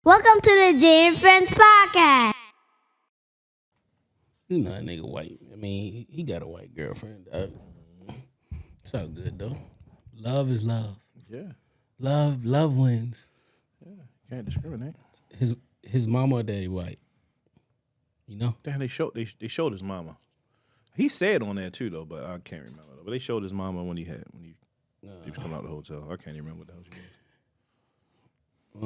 Welcome to the Jay and Friends podcast. You know that nigga white. I mean, he got a white girlfriend. It's all good though. Love is love. Yeah, Love wins. can't discriminate. His mama or daddy white. You know? Damn, they showed his mama. He said on there too though, but I can't remember. But they showed his mama when he was coming out of the hotel. I can't even remember what the hell she was. Nah.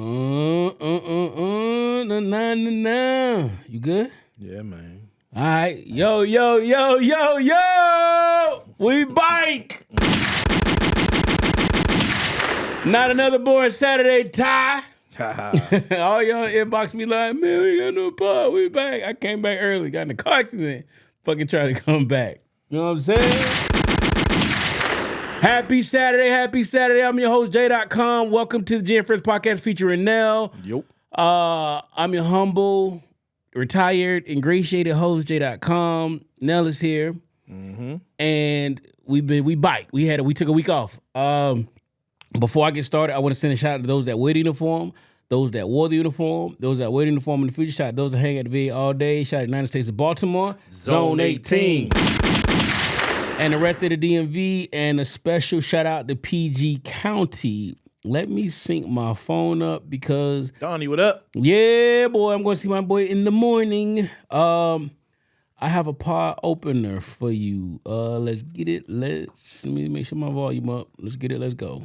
You good? Yeah, man. All right. Yo. We bike. Not another boring Saturday, Ty. All y'all inbox me like, man, we got no pod. We back. I came back early. Got in a car accident. Fucking trying to come back. You know what I'm saying? Happy Saturday. I'm your host, J.com. Welcome to the Jay and Friends podcast featuring Nell. Yup. I'm your humble, retired, ingratiated host, J.com. Nell is here. Mm-hmm. And we bike. We took a week off. Before I get started, I want to send a shout out to those that wear the uniform, those that wore the uniform, those that wear the uniform in the future. Shout out to those that hang at the VA all day. Shout out to the United States of Baltimore. Zone 18. And the rest of the DMV, and a special shout out to PG County. Let me sync my phone up because Donnie, what up? yeah, boy, I'm going to see my boy in the morning. I have a pod opener for you. Let's get it. Let me make sure my volume up. Let's get it. Let's go.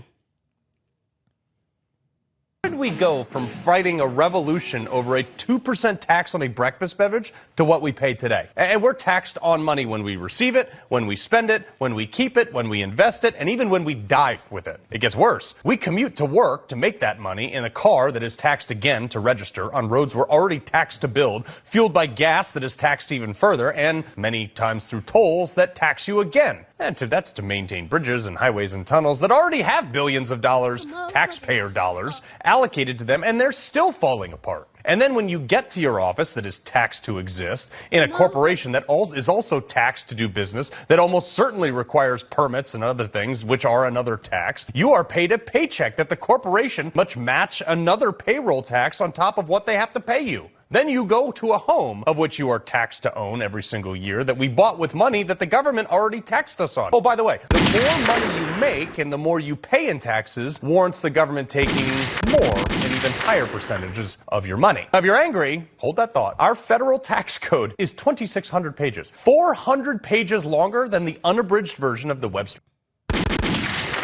Where did we go from fighting a revolution over a 2% tax on a breakfast beverage to what we pay today? And we're taxed on money when we receive it, when we spend it, when we keep it, when we invest it, and even when we die with it. It gets worse. We commute to work to make that money in a car that is taxed again to register on roads we're already taxed to build, fueled by gas that is taxed even further, and many times through tolls that tax you again. And that's to maintain bridges and highways and tunnels that already have billions of dollars, taxpayer dollars, allocated to them, and they're still falling apart. And then when you get to your office that is taxed to exist, in a corporation that is also taxed to do business, that almost certainly requires permits and other things, which are another tax, you are paid a paycheck that the corporation must match another payroll tax on top of what they have to pay you. Then you go to a home of which you are taxed to own every single year that we bought with money that the government already taxed us on. Oh, by the way, the more money you make and the more you pay in taxes warrants the government taking more and even higher percentages of your money. Now, if you're angry, hold that thought. Our federal tax code is 2,600 pages, 400 pages longer than the unabridged version of the Webster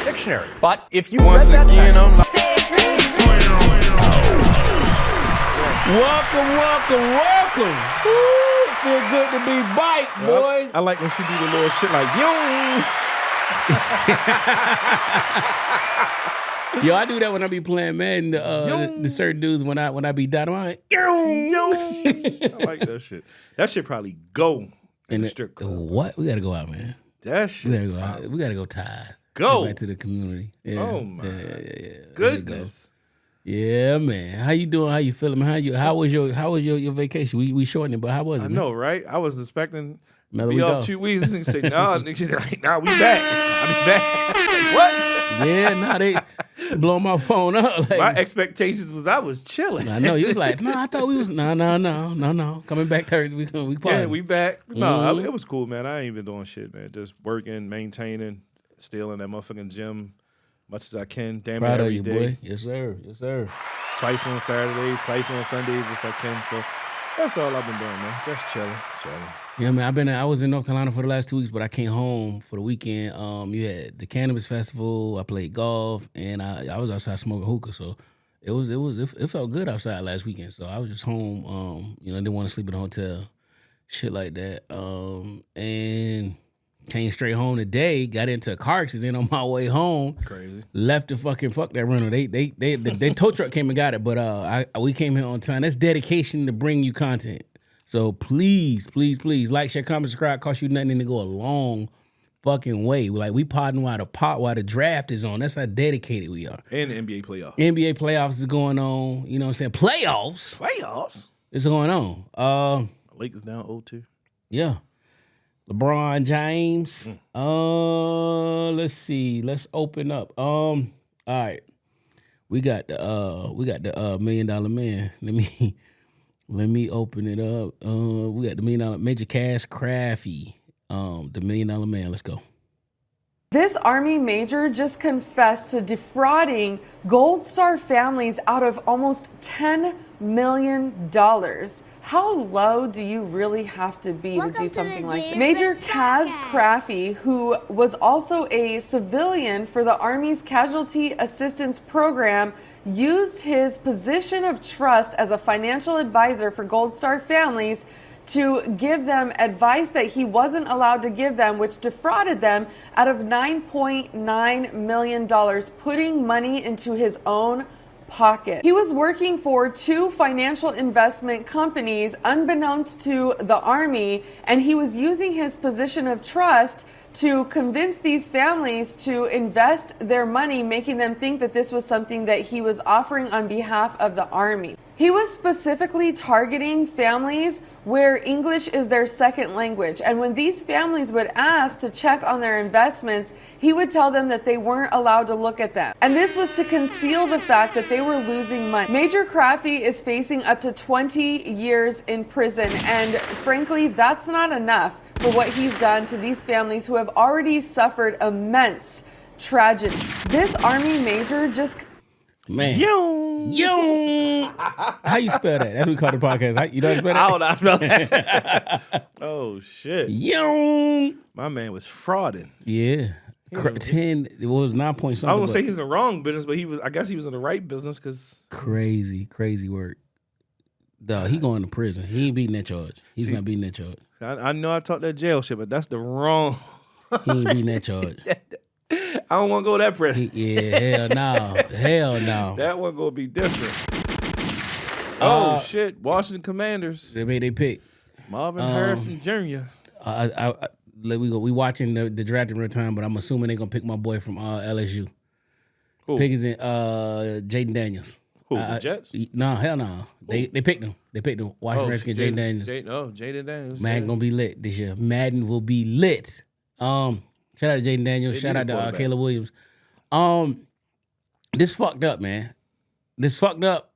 Dictionary. But if you read that Welcome. Woo, it feel good to be bike, boy. I like when she do the little shit like yo. Yo, I do that when I be playing Madden. The certain dudes when I be down, I'm like, yo. I like that shit. That shit probably go in the strip club. What? We gotta go out, man. That shit. We gotta go out. We gotta go Ty. Go back to the community. Yeah. Oh my goodness. Yeah, man. How you doing? How you feeling? How was your vacation? We shortened it, but how was it? I know, right? I was expecting Another to be week off off. 2 weeks. Niggas say, nah, nigga, right now we back. I be back. Like, what? Yeah, they blow my phone up. Like, my expectations was I was chilling. I know you was like, no, I thought we was no. Coming back Thursday, we Yeah, we back. No, Mhm. it was cool, man. I ain't even doing shit, man. Just working, maintaining, still in that motherfucking gym much as I can. Damn Proud it of every you, day. boy. Yes, sir. Twice on Saturdays, twice on Sundays if I can. So that's all I've been doing, man. Just chilling. Yeah, man. I was in North Carolina for the last 2 weeks, but I came home for the weekend. You had the cannabis festival. I played golf, and I was outside smoking hookah. So it felt good outside last weekend. So I was just home. Didn't want to sleep in a hotel, shit like that. And came straight home today. Got into a car accident on my way home. Crazy. Left the fucking fuck that rental. They tow truck came and got it, but we came here on time. That's dedication to bring you content. So please, like, share, comment, subscribe. Cost you nothing to go a long fucking way. Like, we podding while the draft is on. That's how dedicated we are. And the NBA playoffs. NBA playoffs is going on. You know what I'm saying? Playoffs? It's going on. Lakers down 0-2. Yeah. LeBron James. Let's see. Let's open up. All right. We got the $1 Million Man. Let me open it up. We got the $1 Million Major Cash Crafty. The $1 Million Man. Let's go. This Army major just confessed to defrauding Gold Star families out of almost $10 million. How low do you really have to be to do something like that? Major Kaz Craffy, who was also a civilian for the Army's Casualty Assistance Program, used his position of trust as a financial advisor for Gold Star families to give them advice that he wasn't allowed to give them, which defrauded them out of $9.9 million, putting money into his own pocket. He was working for 2 financial investment companies unbeknownst to the Army, and he was using his position of trust to convince these families to invest their money, making them think that this was something that he was offering on behalf of the Army. He was specifically targeting families where English is their second language. And when these families would ask to check on their investments, he would tell them that they weren't allowed to look at them. And this was to conceal the fact that they were losing money. Major Craffy is facing up to 20 years in prison. And frankly, that's not enough for what he's done to these families who have already suffered immense tragedy. This Army major just... Man. Yo. How you spell that? That's what we call the podcast. You know how to spell that? I don't know how to spell that. Oh, shit. Yo. My man was frauding. Yeah. 10, it was 9 point something. I was going to say he's in the wrong business, but I guess he was in the right business because... Crazy work. He going to prison. He ain't beating that charge. He's not beating that charge. I know I talked that jail shit, but that's the wrong... He ain't beating that charge. I don't want to go that prison. Yeah, hell no. That one gonna be different. Shit! Washington Commanders. They made their pick. Marvin Harrison Jr. We watching the draft in real time, but I'm assuming they gonna pick my boy from LSU. Who? Pickens and Jaden Daniels. Who? The Jets? No, hell no. They picked him. Washington Redskins, Jaden Daniels. Jaden Daniels. Madden gonna be lit this year. Madden will be lit. Shout out to Jaden Daniels. Shout out to Caleb Williams. This fucked up, man. This fucked up.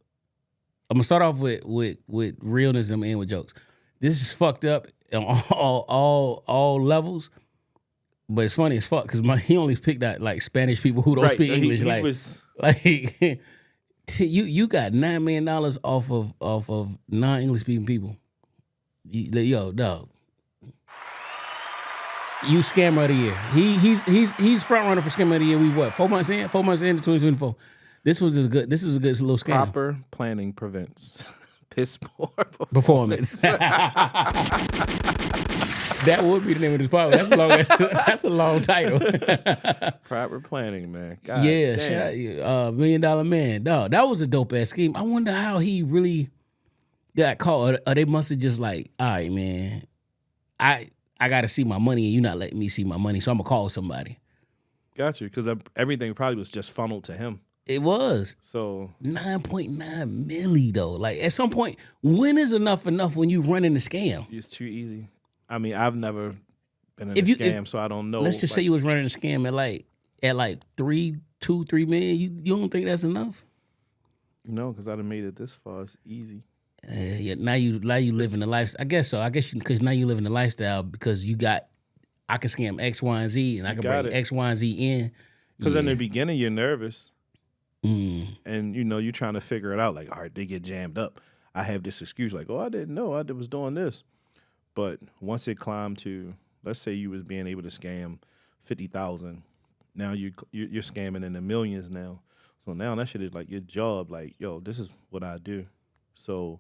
I'm gonna start off with realness and end with jokes. This is fucked up on all levels. But it's funny as fuck because he only picked out like Spanish people who don't speak English. You got $9 million off of non-English speaking people. Yo, dog. You scammer of the year. He's front runner for scammer of the year. We what? 4 months in? 4 months into 2024. This was a good little scam. Proper planning prevents piss poor performance. That would be the name of this podcast. That's a long title. Proper planning, man. God yeah, damn. shout out you. $1 Million Man. Dog, that was a dope ass scheme. I wonder how he really got caught. Or they must have just like, all right, man, I got to see my money and you not letting me see my money, so I'm going to call somebody. Got you, because everything probably was just funneled to him. It was. So 9.9 milli, though. Like, at some point, when is enough when you running the scam? It's too easy. I mean, I've never been in a scam, so I don't know. Let's just say you was running a scam at like 3 million. You don't think that's enough? No, because I done made it this far. It's easy. Yeah, now you live in the lifestyle. I guess so. I guess because now you live in the lifestyle because I can scam X, Y, and Z, and I can bring X, Y, and Z in. Because in the beginning you're nervous, and you're trying to figure it out. Like, all right, they get jammed up. I have this excuse, like, oh, I didn't know I was doing this. But once it climbed to, let's say you was being able to scam 50,000, now you're scamming in the millions now. So now that shit is like your job. Like, yo, this is what I do. So.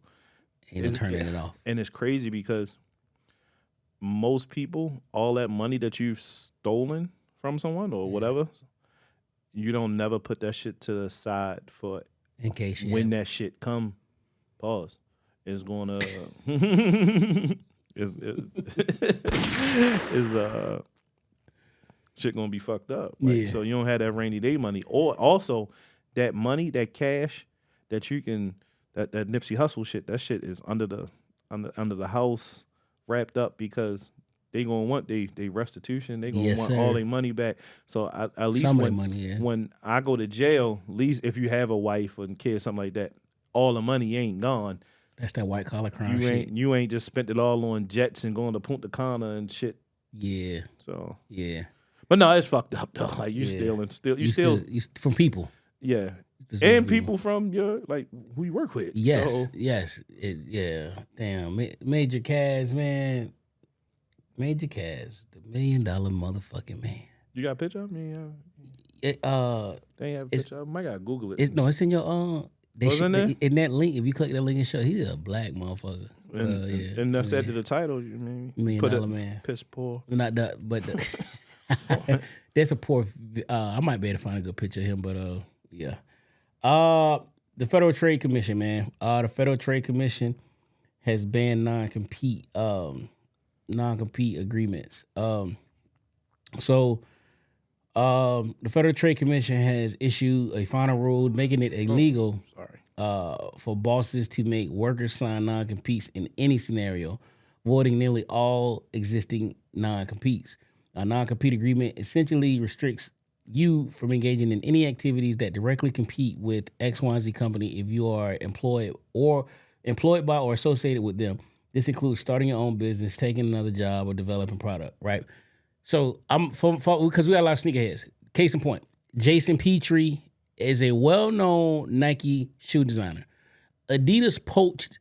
And turning it off. And it's crazy because most people, all that money that you've stolen from someone or whatever, you don't never put that shit to the side for in case when that shit come. Pause. It's gonna shit gonna be fucked up. Like, so you don't have that rainy day money, or also that money, that cash that you can. That Nipsey Hussle shit, that shit is under the house, wrapped up because they gonna want they restitution. They gonna Yes, want sir. all their money back. So at least Some of their money, yeah. when I go to jail, at least if you have a wife and kids, something like that, all the money ain't gone. That's that white collar crime shit. You ain't just spent it all on jets and going to Punta Cana and shit. Yeah. So Yeah. but no, it's fucked up though. Like you Yeah. still You from people. yeah. Just And from people from your who you work with. Yes, So, yes. Yeah. Damn. Major Caz, man. Major Caz, the $1 million motherfucking man. you got a picture of me? They They ain't have a It's- picture of him. I gotta Google it. it's in your Was in there? in that link. If you click that link and show, he's a black motherfucker. And that's added to the title. You mean $1 million put it man. piss poor. Not that, but there's a poor. I might be able to find a good picture of him, but yeah. The Federal Trade Commission, man. The Federal Trade Commission has banned non-compete agreements. So the Federal Trade Commission has issued a final rule making it illegal for bosses to make workers sign non-competes in any scenario, voiding nearly all existing non-competes. A non-compete agreement essentially restricts you from engaging in any activities that directly compete with X, Y, and Z company if you are employed by or associated with them. This includes starting your own business, taking another job, or developing product, right? So I'm because we got a lot of sneakerheads. Case in point, Jason Petrie is a well-known Nike shoe designer. Adidas poached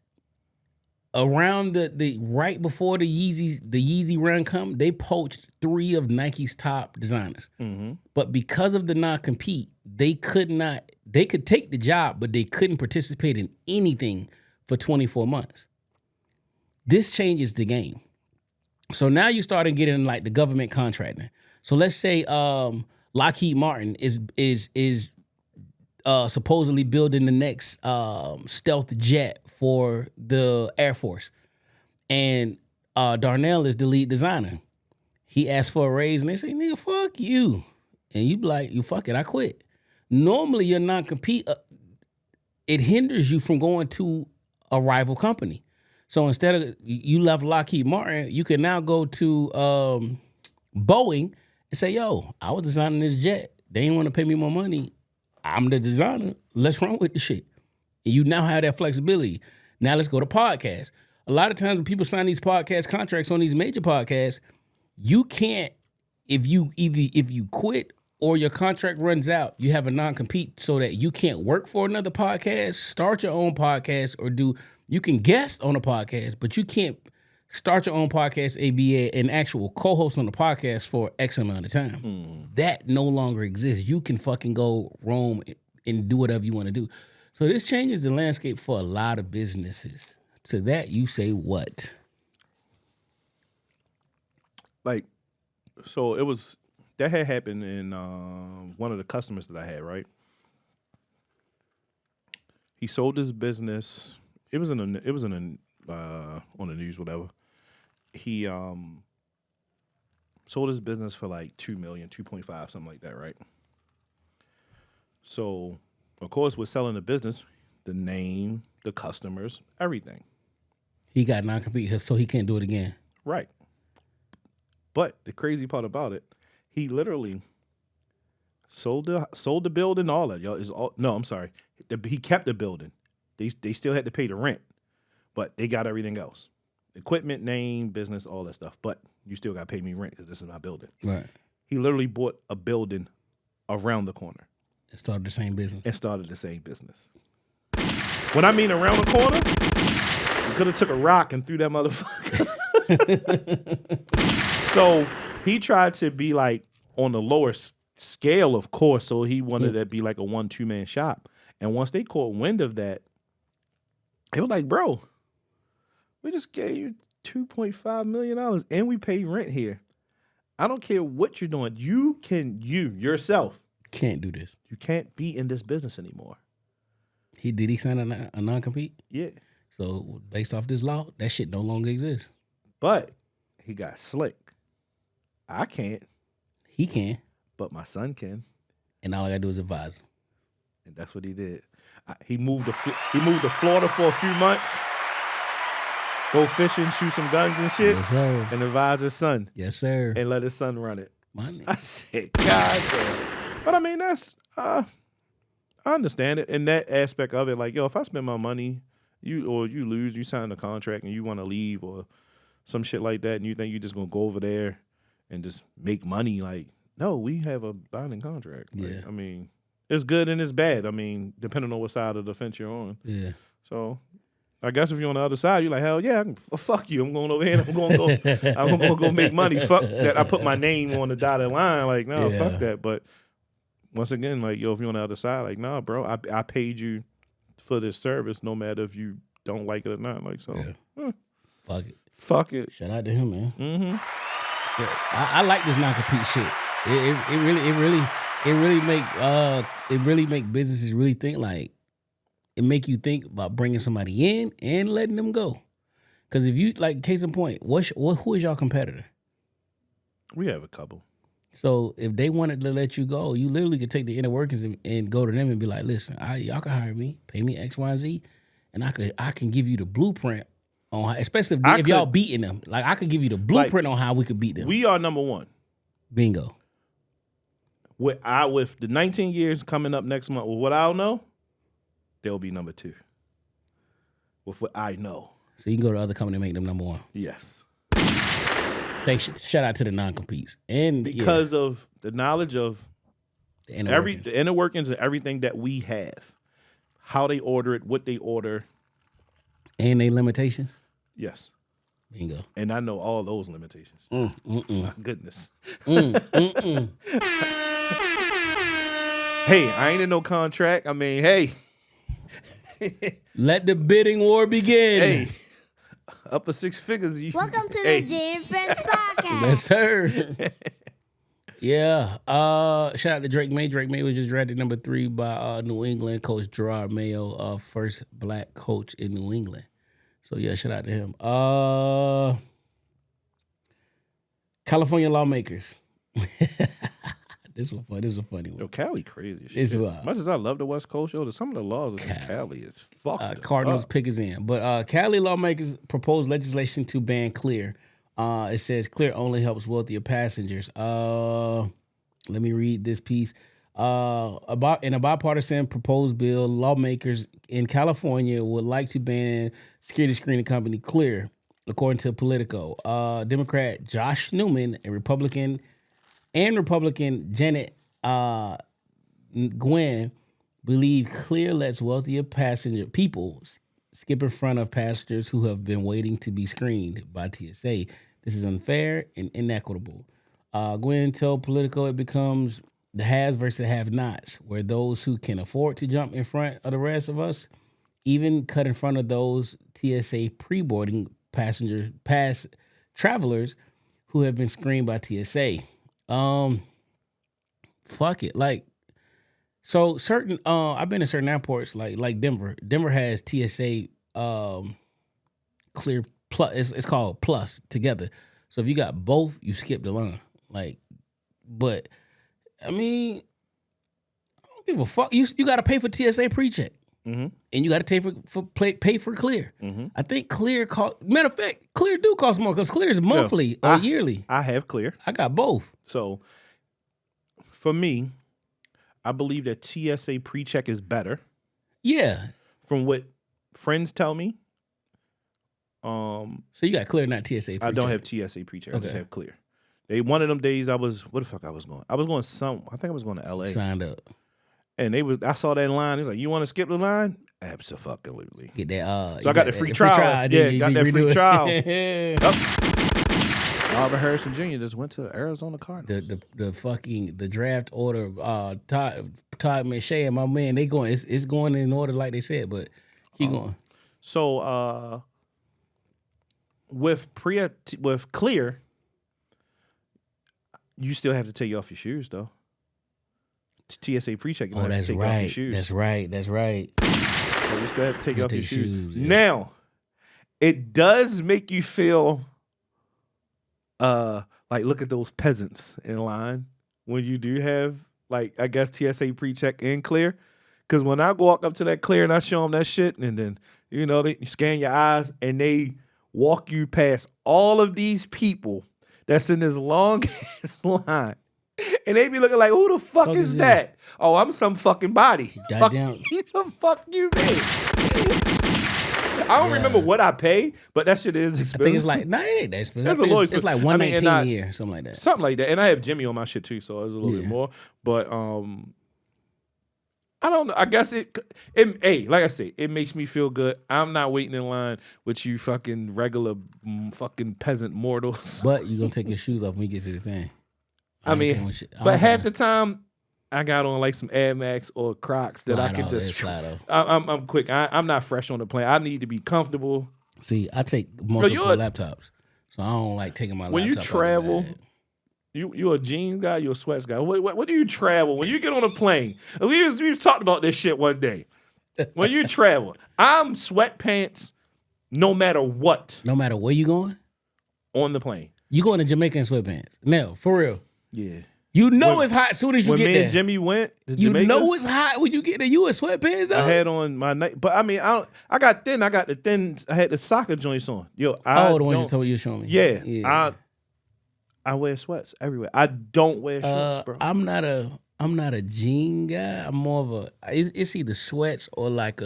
around the right before the Yeezy run come. They poached 3 of Nike's top designers. Mm-hmm. But because of the non-compete, they could take the job, but they couldn't participate in anything for 24 months. This changes the game. So now you started getting like the government contracting. So let's say Lockheed Martin is supposedly building the next stealth jet for the Air Force, and Darnell is the lead designer. He asked for a raise, and they say, "Nigga, fuck you," and you be like, "You fuck it, I quit." Normally, your non-compete it hinders you from going to a rival company. So instead of you left Lockheed Martin, you can now go to Boeing and say, "Yo, I was designing this jet. They didn't want to pay me more money. I'm the designer. Let's run with the shit." And you now have that flexibility. Now let's go to podcasts. A lot of times when people sign these podcast contracts on these major podcasts, you can't, if you quit or your contract runs out, you have a non-compete so that you can't work for another podcast, start your own podcast, or you can guest on a podcast, but you can't start your own podcast, an actual co-host on the podcast for X amount of time. That no longer exists. You can fucking go roam and do whatever you want to do. So this changes the landscape for a lot of businesses. To that, you say what? Like, so it was that had happened in one of the customers that I had, right? He sold his business. It was on the news, whatever. He sold his business for like 2 million, 2.5, something like that, right? So, of course, we're selling the business, the name, the customers, everything. He got non-compete, so he can't do it again. Right. But the crazy part about it, he literally sold the building, all that. I'm sorry. He kept the building. They still had to pay the rent, but they got everything else. Equipment, name, business, all that stuff. But you still got to pay me rent because this is my building. Right. He literally bought a building around the corner. And started the same business. When I mean around the corner, you could have took a rock and threw that motherfucker. So he tried to be like on the lower scale, of course. So he wanted it to be like a 1-2 man shop. And once they caught wind of that, they were like, "Bro, we just gave you $2.5 million and we pay rent here. I don't care what you're doing. You yourself Can't do this. you can't be in this business anymore." Did he sign a non-compete? Yeah. So based off this law, that shit no longer exists. But he got slick. I can't, He can, but my son can. and all I gotta do is advise him. And that's what he did. He moved to Florida for a few months. Go fishing, shoot some guns and shit, Yes, sir. and advise his son Yes, sir. and let his son run it. Money. I said, God damn. But I mean, that's I understand it in that aspect of it. Like, yo, if I spend my money, you lose, you sign a contract and you want to leave or some shit like that, and you think you're just gonna go over there and just make money, like, no, we have a binding contract. Like, Yeah. I mean, it's good and it's bad. I mean, depending on what side of the fence you're on. Yeah. So I guess if you're on the other side, you're like, hell yeah, fuck you. I'm going over here and I'm gonna go make money. Fuck that. I put my name on the dotted line. Like, no, Yeah. fuck that. But once again, like, yo, if you're on the other side, like, nah, bro, I paid you for this service, no matter if you don't like it or not. Like, so Fuck it. fuck it. Shout out to him, man. Mm-hmm. Yeah, I like this non-compete shit. It really make businesses really think. Like, it make you think about bringing somebody in and letting them go. Because if you, like, case in point, who is your competitor? We have a couple. So if they wanted to let you go, you literally could take the inner workings and go to them and be like, listen, y'all can hire me, pay me X, Y, and Z, and I can give you the blueprint on how, especially if y'all beating them. Like, I could give you the blueprint on how we could beat them. We are number one. Bingo. With the 19 years coming up next month, with what I'll know, they'll be number two. With what I know. So you can go to other company and make them number one. Yes. Shout out to the non-competes. And Because of the knowledge of the inner workings and everything that we have. How they order it, what they order. and they limitations. Yes. Bingo. And I know all those limitations. My goodness. Hey, I ain't in no contract. I mean, hey. Let the bidding war begin. Hey. Upper six figures. Welcome to the Jay and Friends podcast. Yes, sir. Yeah. Shout out to Drake May. Drake May was just drafted number 3 by New England coach Gerard Mayo, first black coach in New England. So yeah, shout out to him. California lawmakers. This is a funny one. Yo, Cali crazy as shit. It's wild. As much as I love the West Coast, yo, some of the laws in Cali is fucked Cardinals up. pick is in. But Cali lawmakers propose legislation to ban Clear. It says Clear only helps wealthier passengers. Let me read this piece. In a bipartisan proposed bill, lawmakers in California would like to ban security screening company Clear, according to Politico. Democrat Josh Newman and Republican Janet Gwynn believe Clear lets wealthier people skip in front of passengers who have been waiting to be screened by TSA. This is unfair and inequitable. Gwynn told Politico it becomes the haves versus have-nots, where those who can afford to jump in front of the rest of us even cut in front of those TSA pre-boarding travelers who have been screened by TSA. Fuck it. Like, so certain I've been in certain airports like Denver. Denver has TSA Clear Plus. It's called Plus together. So if you got both, you skip the line. Like, but I mean, I don't give a fuck. You got to pay for TSA pre-check. Mm-hmm. And you got to pay for Clear. Mm-hmm. I think Clear matter of fact, Clear do cost more because Clear is monthly or yearly. I have Clear. I got both. So for me, I believe that TSA pre-check is better. Yeah. From what friends tell me. So you got Clear, not TSA pre-check. I don't have TSA pre-check. I just Okay. have Clear. One of them days where the fuck I was going? I think I was going to LA. Signed up. And I saw that line. He's like, "You want to skip the line?" Absolutely. Get that. So I got the free trial. Yeah, got that free trial. Yep. Marvin Harrison Jr. just went to Arizona Cardinals. The draft order. Todd McShay and my man, they going. It's going in order like they said, but keep going. So with Clear, you still have to take off your shoes though. TSA pre-check. You have to take off your shoes. That's right. So you still have to take off your shoes. Yeah. Now, it does make you feel like look at those peasants in line when you do have like I guess TSA pre-check and Clear. Because when I walk up to that Clear and I show them that shit, and then they scan your eyes and they walk you past all of these people that's in this long ass line. And they be looking like, who the fuck is that? Oh, I'm some fucking body. Goddamn. The fuck you mean? I don't remember what I pay, but that shit is expensive. I think it's like, no, it ain't that expensive. That's a little expensive. It's like $119 a year, something like that. Something like that. And I have Jimmy on my shit too, so it's a little bit more. But I don't know. I guess hey, like I say, it makes me feel good. I'm not waiting in line with you fucking regular fucking peasant mortals. But you're going to take your shoes off when you get to the thing. I mean, but half the time, I got on like some Air Max or Crocs that I can just slide off. I'm quick. I'm not fresh on the plane. I need to be comfortable. See, I take multiple laptops, so I don't like taking my laptop. When you travel, you a jeans guy, you a sweats guy. What do you travel when you get on a plane? We was talking about this shit one day. When you travel, I'm sweatpants no matter what. No matter where you going? On the plane. You going to Jamaica in sweatpants. Now, for real. Yeah. You know it's hot as soon as you get there. When me and Jimmy went to you Jamaica, know it's hot when you get there. You in sweatpants, though? I had on my night, but I mean, I got thin. I got the thin. I had the soccer joints on. Yo, the ones you told me you showing me. Yeah. I wear sweats everywhere. I don't wear shorts, bro. I'm not a jean guy. I'm more of it's either sweats or like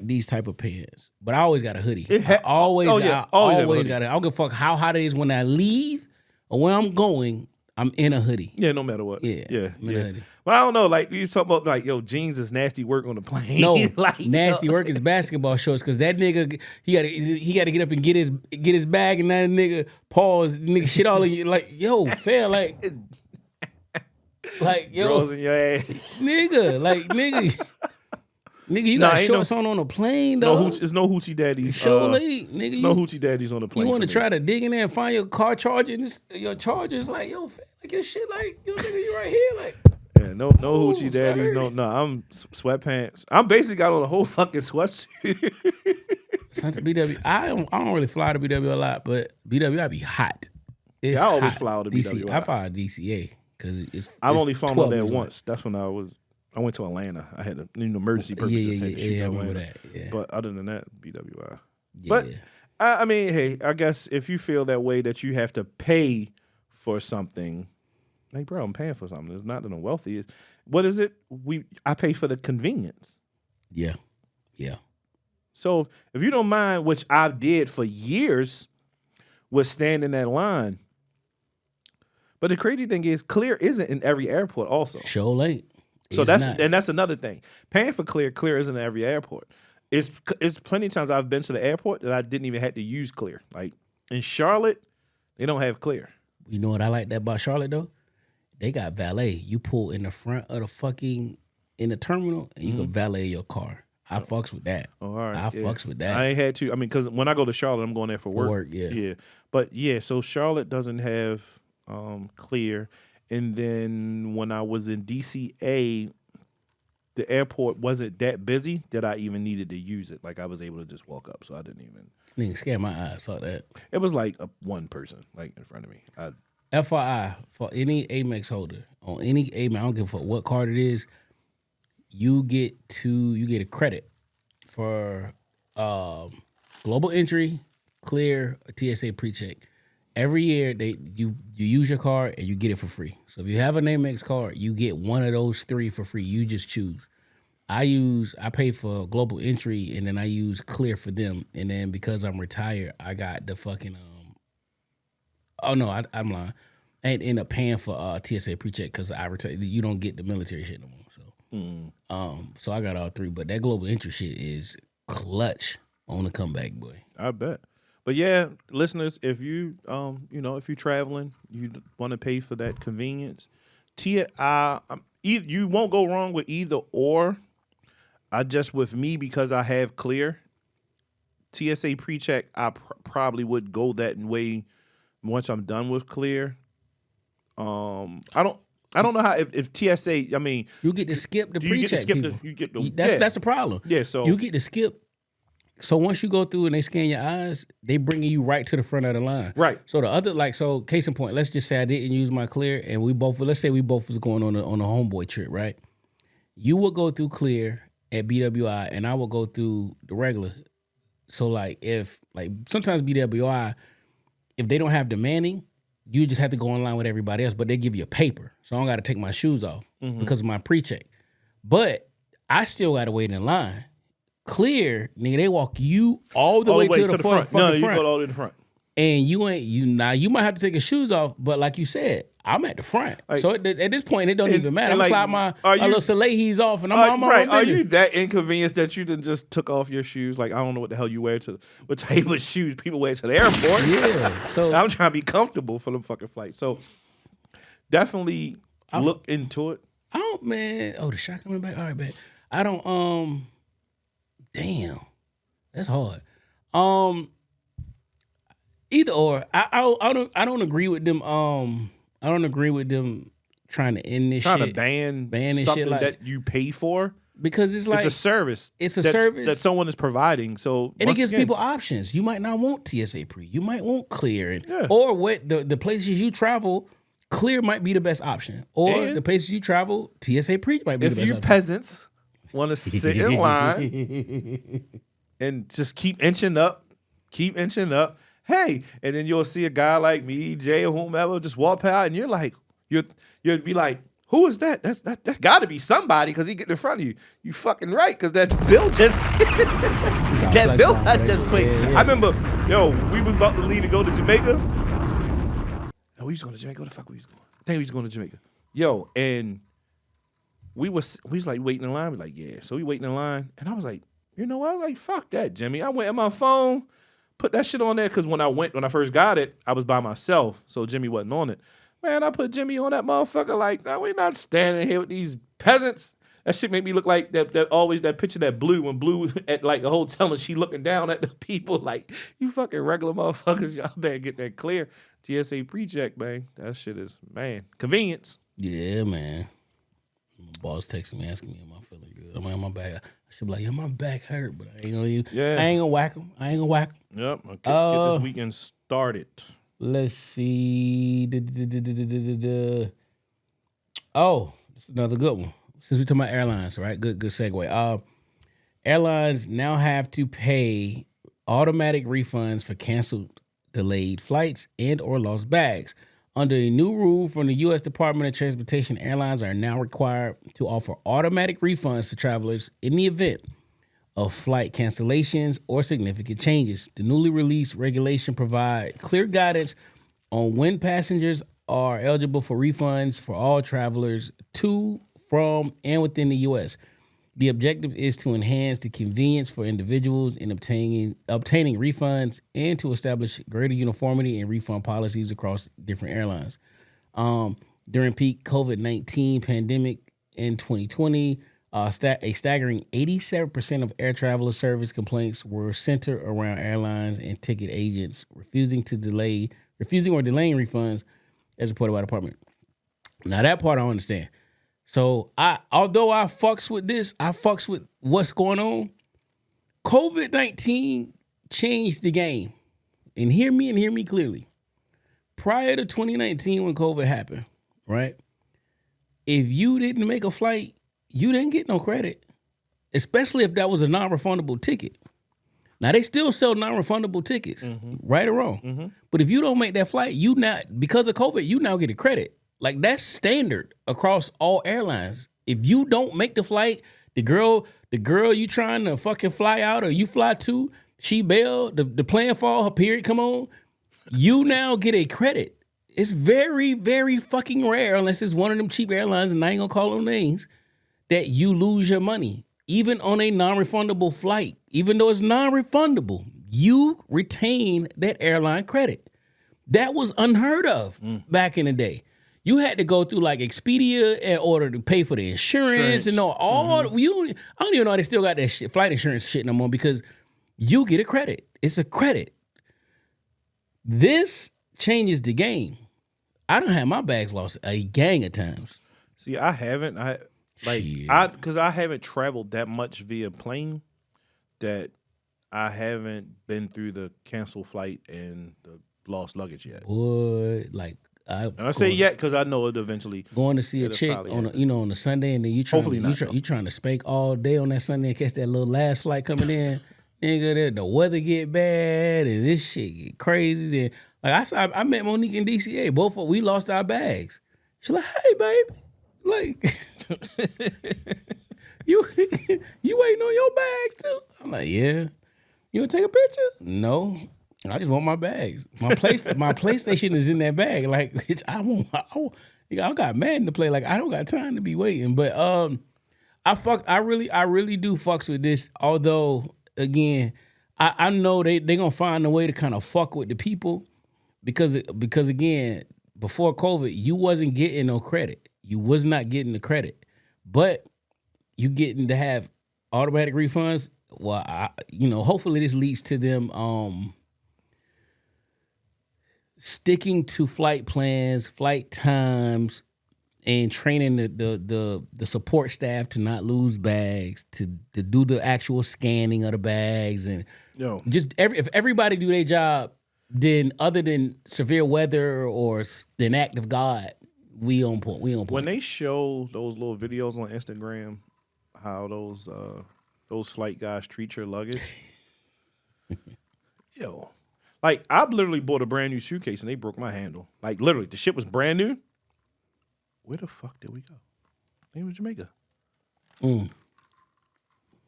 these type of pants. But I always got a hoodie. I always got it. I don't give a fuck how hot it is when I leave or when I'm going. I'm in a hoodie. Yeah, no matter what. Yeah. I'm in a hoodie. But I don't know. Like you talk about, like, yo, jeans is nasty work on the plane. No, like, nasty work is basketball shorts because that nigga he got to get up and get his bag, and that nigga pause, nigga shit all in you. Like, yo, fair, like yo, girls in your ass, nigga, you got shorts on a plane though. There's no hoochie daddies. Late, nigga. There's no hoochie daddies on the plane. You want to try to dig in there and find your car charger? Your charger's like, yo, like your shit, like, yo, nigga, you right here, like. Yeah, no hoochie daddies. No, I'm sweatpants. I'm basically got on a whole fucking sweatsuit. BW. I don't really fly to BW a lot, but BW I be hot. I always fly out to BW. I fly to DCA because I've only flown on there once. That's when I went to Atlanta. I had emergency purposes. Yeah, I remember that. Yeah. But other than that, BWI. Yeah. But I mean, hey, I guess if you feel that way that you have to pay for something, like, bro, I'm paying for something. It's not that I'm wealthy. What is it? I pay for the convenience. Yeah. So if you don't mind, which I did for years, was stand in that line. But the crazy thing is, Clear isn't in every airport. Also, show late. So that's another thing. Paying for Clear isn't in every airport. It's plenty of times I've been to the airport that I didn't even have to use Clear. Like in Charlotte, they don't have Clear. You know what I like that about Charlotte though? They got valet. You pull in the front of in the terminal, and you can valet your car. I fucks with that. Oh, all right. Fucks with that. I ain't had to. I mean, because when I go to Charlotte, I'm going there for work. Yeah. But yeah, so Charlotte doesn't have Clear. And then when I was in DCA, the airport wasn't that busy that I even needed to use it. Like, I was able to just walk up, so I didn't even. Nigga, scared my eyes. Fuck that. It was like one person, like, in front of me. FYI, for any Amex holder, on any Amex, I don't give a fuck what card it is, you get a credit for global entry, Clear, or TSA pre-check. Every year, you use your card and you get it for free. So if you have an Amex card, you get one of those three for free. You just choose. I pay for global entry and then I use Clear for them. And then because I'm retired, I got the fucking I'm lying. I end up paying for TSA pre-check because I retired. You don't get the military shit no more. So so I got all three. But that global entry shit is clutch on the comeback, boy. I bet. But yeah, listeners, if you if you're traveling, you want to pay for that convenience, you won't go wrong with either or. With me, because I have Clear, TSA pre-check, I probably would go that way once I'm done with Clear. I don't know how if TSA. I mean, you get to skip the pre-check. That's the problem. Yeah, so you get to skip. So once you go through and they scan your eyes, they bringing you right to the front of the line. Right. So the other, case in point, let's just say I didn't use my Clear, and let's say we both was going on a homeboy trip, right? You would go through Clear at BWI, and I will go through the regular So like if like sometimes BWI, if they don't have demanding, you just have to go online with everybody else, but they give you a paper. So I don't got to take my shoes off because of my pre-check. But I still got to wait in line. Clear, nigga, they walk you all the way to the front. No, you front. go all the way to the front. And you might have to take your shoes off, but like you said, I'm at the front. Like, so at this point, it don't even matter. I'm like, slide my little Salehis off, and I'm on my right. own Are business. you that inconvenienced that you done just took off your shoes? Like, I don't know what the hell you wear what type of shoes people wear to the airport. Yeah. So I'm trying to be comfortable for the fucking flight. So definitely look into it. I don't, man. Oh, the shot coming back. All right, man. I don't. Damn, that's hard. Either or. I don't agree with them. I don't agree with them trying to end this shit. Trying to ban this something shit like, that you pay for. Because it's like it's a service. It's a service that someone is providing. So and it gives people options. You might not want TSA pre. You might want Clear, or what the places you travel. Clear might be the best option, or the places you travel, TSA pre might be the best option. If you peasants want to sit in line and just keep inching up, hey, and then you'll see a guy like me, Jay, or whomever just walk out, and you're like, you'll be like, who is that? That got to be somebody because he get in front of you. You fucking right, because that bill just that bill just quick. Yeah. I remember, we was about to leave to go to Jamaica. No, we was going to Jamaica. Where the fuck we was going? I think we was going to Jamaica. And we was like waiting in line. We like, yeah. So we waiting in line, and I was like, you know what? I was like, fuck that, Jimmy. I went on my phone, put that shit on there because when I first got it, I was by myself, so Jimmy wasn't on it. Man, I put Jimmy on that motherfucker like, nah, we not standing here with these peasants. That shit made me look like that picture that Blue, when Blue at like a hotel and she looking down at the people like, you fucking regular motherfuckers, y'all better get that clear. TSA pre-check, man. That shit is, man, convenience. Yeah, man. My boss texting me asking me, am I feeling good? I'm like, my back. I should be like, yeah, my back hurt, but I ain't gonna whack him. Yep. Okay, get this weekend started. Let's see. Oh, this is another good one. Since we're talking about airlines, right? Good segue. Airlines now have to pay automatic refunds for canceled, delayed flights and or lost bags. Under a new rule from the U.S. Department of Transportation, airlines are now required to offer automatic refunds to travelers in the event of flight cancellations or significant changes. The newly released regulation provides clear guidance on when passengers are eligible for refunds for all travelers to, from, and within the U.S. The objective is to enhance the convenience for individuals in obtaining refunds and to establish greater uniformity in refund policies across different airlines. During peak COVID-19 pandemic in 2020, a staggering 87% of air traveler service complaints were centered around airlines and ticket agents refusing or delaying refunds, as reported by the department. Now that part I understand. So although I fucks with this, I fucks with what's going on. COVID-19 changed the game. And hear me clearly. Prior to 2019 when COVID happened, right? If you didn't make a flight, you didn't get no credit. Especially if that was a non-refundable ticket. Now they still sell non-refundable tickets, right or wrong. Mm-hmm. But if you don't make that flight, because of COVID, you now get a credit. Like that's standard across all airlines. If you don't make the flight, the girl you trying to fucking fly out or you fly to, she bailed, the plane fall, her period come on, you now get a credit. It's very, very fucking rare, unless it's one of them cheap airlines, and I ain't gonna call them names, that you lose your money. Even on a non-refundable flight, even though it's non-refundable, you retain that airline credit. That was unheard of back in the day. You had to go through like Expedia in order to pay for the insurance and all. I don't even know how they still got that shit, flight insurance shit no more, because you get a credit. It's a credit. This changes the game. I don't have my bags lost a gang of times. See, I haven't. Because I haven't traveled that much via plane that I haven't been through the canceled flight and the lost luggage yet. Boy, like I say yet because I know it eventually. Going to see a chick on a Sunday, and then you trying to spank all day on that Sunday and catch that little last flight coming in. nigga, that the weather get bad and this shit get crazy. Then I met Monique in DCA. Both of we lost our bags. She's like, hey, baby, like you waiting on your bags too? I'm like, yeah. You want to take a picture? No. I just want my bags. My PlayStation is in that bag. Like, bitch, I got Madden to play. Like, I don't got time to be waiting. But I really do fucks with this. Although, again, I know they gonna find a way to kind of fuck with the people because again, before COVID, you wasn't getting no credit. You was not getting the credit, but you getting to have automatic refunds. Well, hopefully this leads to them sticking to flight plans, flight times, and training the support staff to not lose bags, to do the actual scanning of the bags, and if everybody do their job, then other than severe weather or an act of God, we on point. When they show those little videos on Instagram, how those flight guys treat your luggage, yo. Like, I literally bought a brand new suitcase and they broke my handle. Like, literally, the shit was brand new. Where the fuck did we go? I think it was Jamaica. Yeah,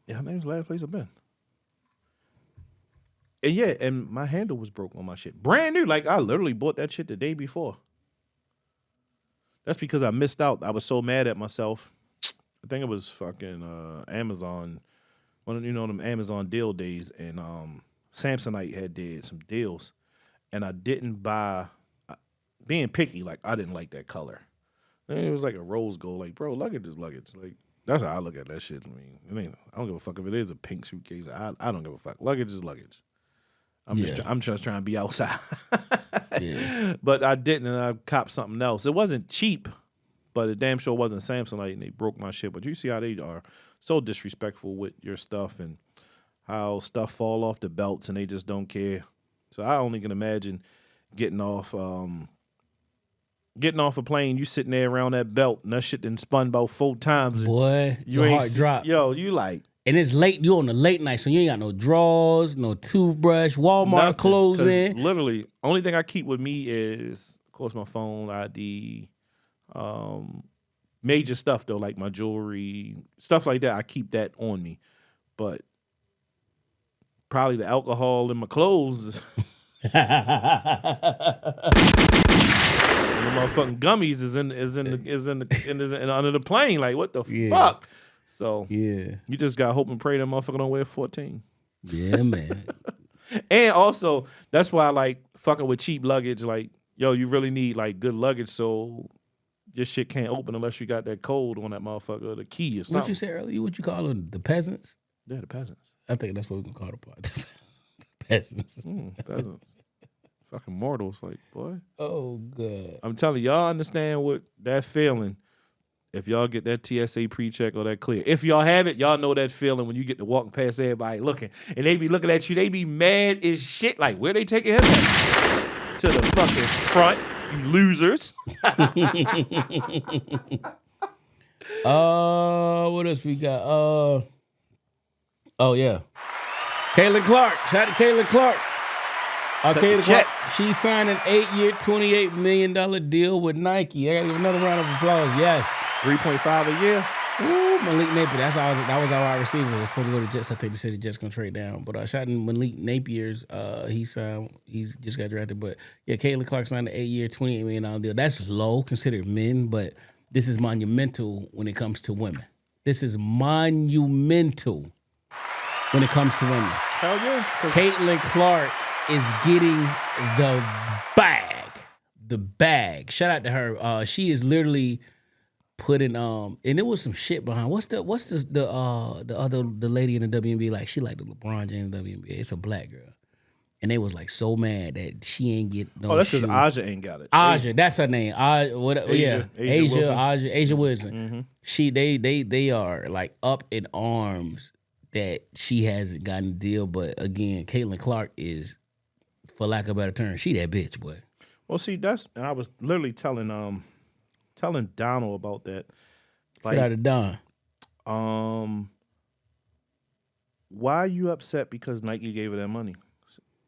I think it was the last place I've been. And yeah, and my handle was broke on my shit. Brand new. Like, I literally bought that shit the day before. That's because I missed out. I was so mad at myself. I think it was fucking Amazon. One of them Amazon deal days, and Samsonite had did some deals, and I didn't buy. Being picky, like, I didn't like that color. And it was like a rose gold. Like, bro, luggage is luggage. Like, that's how I look at that shit. I mean, I don't give a fuck if it is a pink suitcase. I don't give a fuck. Luggage is luggage. I'm just trying to be outside. Yeah. But I didn't, and I copped something else. It wasn't cheap, but it damn sure wasn't Samsonite, and they broke my shit. But you see how they are so disrespectful with your stuff and how stuff fall off the belts and they just don't care. So I only can imagine getting off a plane, you sitting there around that belt and that shit done spun about 4 times. Boy, your heart dropped. Yo, you like. And it's late, you on the late night, so you ain't got no drawers, no toothbrush, Walmart closing. Literally, only thing I keep with me is, of course, my phone, ID, major stuff though, like my jewelry, stuff like that. I keep that on me. But probably the alcohol in my clothes. And the motherfucking gummies is under the plane. Like, what the fuck? So yeah, you just got hope and pray that motherfucker don't wear 14. Yeah, man. And also, that's why I like fucking with cheap luggage. Like, yo, you really need like good luggage, so your shit can't open unless you got that code on that motherfucker, the key or something. What you say earlier? What you call them? The peasants? Yeah, the peasants. I think that's what we can call the part. Peasants. Peasants. Fucking mortals, like, boy. Oh, God. I'm telling y'all understand what that feeling if y'all get that TSA pre-check or that clear. If y'all have it, y'all know that feeling when you get to walking past everybody looking. And they be looking at you, they be mad as shit. Like, where they taking him at? To the fucking front, you losers. What else we got? Oh, yeah. Caitlin Clark. Shout out to Caitlin Clark. Caitlin Clark, she signed an 8-year, $28 million deal with Nike. I got to give another round of applause. Yes. 3.5 a year. Ooh, Malik Napier. That was our wide receiver. He was supposed to go to the Jets. I think they said the Jets going to trade down. But shout out to Malik Napier's. He's just got drafted. But yeah, Caitlin Clark signed an 8-year, $28 million deal. That's low considered men, but this is monumental when it comes to women. This is monumental when it comes to women. Hell yeah. Caitlin Clark is getting the bag. The bag. Shout out to her. She is literally putting and there was some shit behind. What's the lady in the WNBA? Like, she like the LeBron James WNBA. It's a black girl. And they was like so mad that she ain't get no. Oh, that's because Aja ain't got it. Aja, that's her name. Asia Wilson. Mm-hmm. They are like up in arms that she hasn't gotten a deal. But again, Caitlin Clark is, for lack of a better term, she that bitch, boy. Well, see, I was literally telling Donald about that. Like, shout out to Don. why are you upset because Nike gave her that money?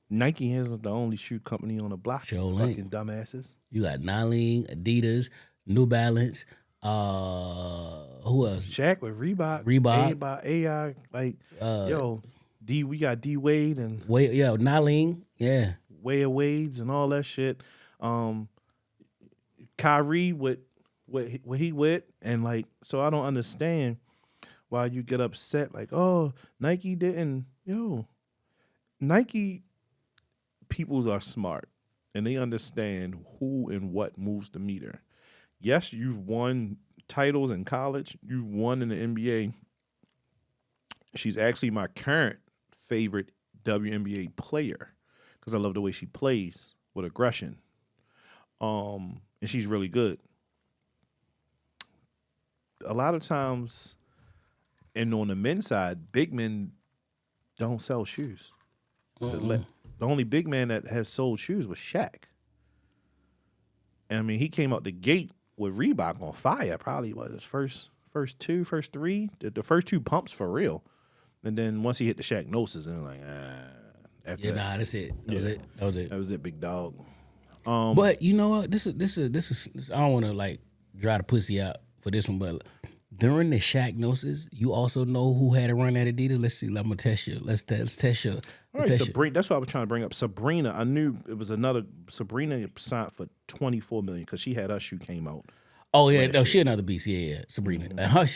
Nike isn't the only shoe company on the block. Sure Fucking ain't. dumbasses. You got Nylene, Adidas, New Balance. Who else? Shaq with Reebok. Reebok. AI. Like, we got D Wade and Nylene. Yeah. Way of Wades and all that shit. Kyrie with what he with, and like, so I don't understand why you get upset. Like, oh, Nike didn't. Nike peoples are smart and they understand who and what moves the meter. Yes, you've won titles in college. You've won in the NBA. She's actually my current favorite WNBA player because I love the way she plays with aggression. And she's really good. A lot of times, and on the men's side, big men don't sell shoes. The only big man that has sold shoes was Shaq. And I mean, he came out the gate with Reebok on fire. Probably was his first three, the first two pumps for real. And then once he hit the Shaq Gnosis, and like, after that's it. That was it. Big dog. But you know what? This is. I don't want to like dry the pussy out for this one, but during the Shaq Gnosis, you also know who had a run at Adidas. Let's see. I'm gonna test you. Let's test you. All right, Sabrina. That's what I was trying to bring up. Sabrina. I knew it was another Sabrina signed for $24 million because she had her shoe came out. Oh yeah, no, she another beast. Yeah, Sabrina. And her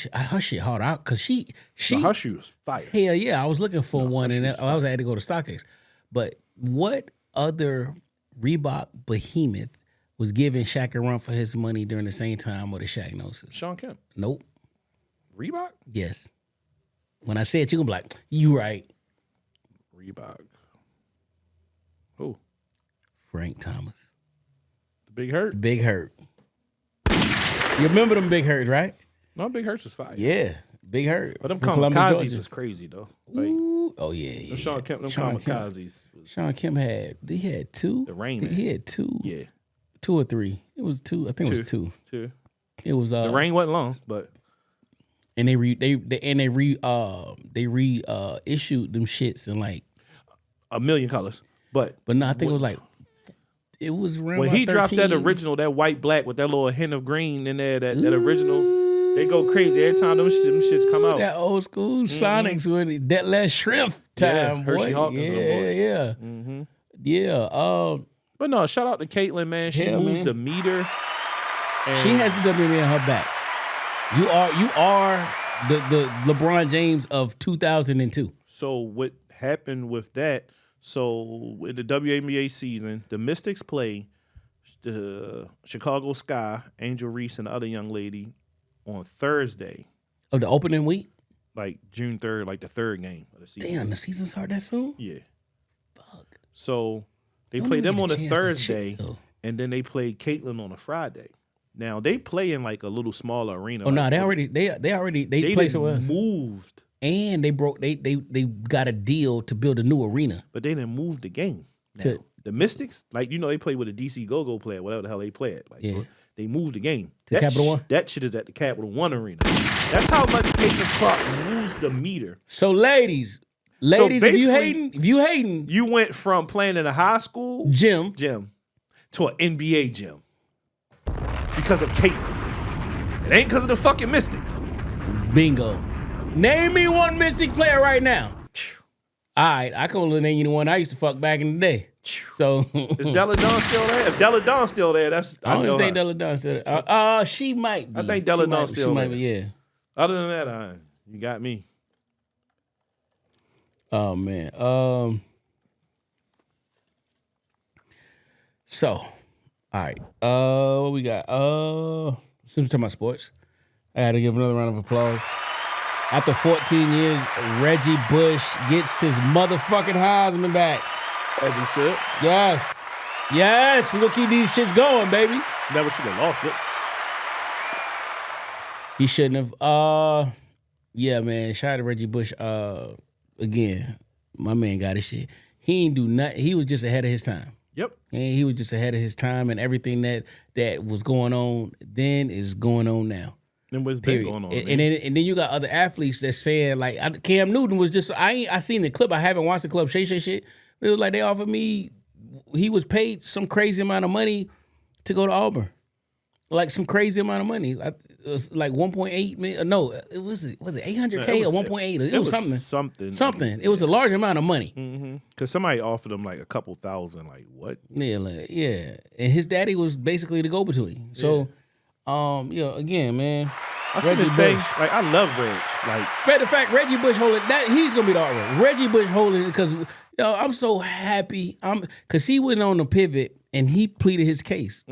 shit hard out because she her shoe was fire. Hell yeah, I was looking for one and I had to go to StockX. But what other Reebok behemoth was giving Shaq a run for his money during the same time with the Shaq Gnosis? Sean Kemp. Nope. Reebok? Yes. When I say it, you're going to be like, you right. Reebok. Who? Frank Thomas. The Big Hurt? Big Hurt. You remember them Big Hurts, right? No, Big Hurts was fire. Yeah. Big Hurt. But them kamikazes was crazy, though. Like, ooh, oh, yeah. Sean Kemp, them kamikazes. Sean Kemp had two. The Rain Man. He had two. Yeah. 2 or 3. It was 2. I think it was 2. Two. It was the rain wasn't long, but and they reissued them shits in like a million colors. But no, I think it was like it was around when he drops that original, that white black with that little hint of green in there, that original, they go crazy every time them shits come out. That old school Sonics with that last shrimp time, boy. Hershey Hawkins, yeah. Mm-hmm. Yeah. But no, shout out to Caitlyn, man. She moves the meter. She has the WNBA on her back. You are the LeBron James of 2002. So what happened with that? So in the WNBA season, the Mystics play the Chicago Sky, Angel Reese, and the other young lady on Thursday. Oh, the opening week? Like June 3rd, like the third game of the season. Damn, the season started that soon? Yeah. Fuck. So they played them on a Thursday, and then they played Caitlyn on a Friday. Now they play in like a little smaller arena. Oh no, they play somewhere else. Moved. And they got a deal to build a new arena. But they didn't move the game. Now, the Mystics, like, they play with a DC Go-Go player, whatever the hell they play at. Like, they moved the game. To Capital One? That shit is at the Capital One arena. That's how much Caitlyn Clark moves the meter. So ladies, if you hating, you went from playing in a high school gym to an NBA gym because of Caitlyn. It ain't because of the fucking Mystics. Bingo. Name me one Mystic player right now. All right, I can only name you the one I used to fuck back in the day. So is Della Dawn still there? If Della Dawn's still there, I don't think Della Dawn's still there. She might be. I think Della Dawn's still there. Might be, yeah. Other than that, you got me. Oh man. So, all right. What we got? Since we're talking about sports, I had to give another round of applause. After 14 years, Reggie Bush gets his motherfucking Heisman back. As he should. Yes, we're gonna keep these shits going, baby. Never should have lost it. He shouldn't have. Yeah, man. Shout out to Reggie Bush. Again, my man got his shit. He ain't do nothing. He was just ahead of his time. Yep. And he was just ahead of his time, and everything that was going on then is going on now. And what's been Period. going on? And then you got other athletes that's saying like Cam Newton was just I seen the clip. I haven't watched the club Shay shit. It was like they offered me. He was paid some crazy amount of money to go to Auburn. Like some crazy amount of money. It was like 1.8 million. No, was it 800K or 1.8? It was something. Something. It was a large amount of money. Because somebody offered him like a couple thousand. Like what? Yeah. And his daddy was basically the go-between. So, again, man. I see the thing. Like I love Reg. Like matter of fact, Reggie Bush holding that. He's gonna be the artwork. Reggie Bush holding it because I'm so happy. Because he went on the pivot and he pleaded his case.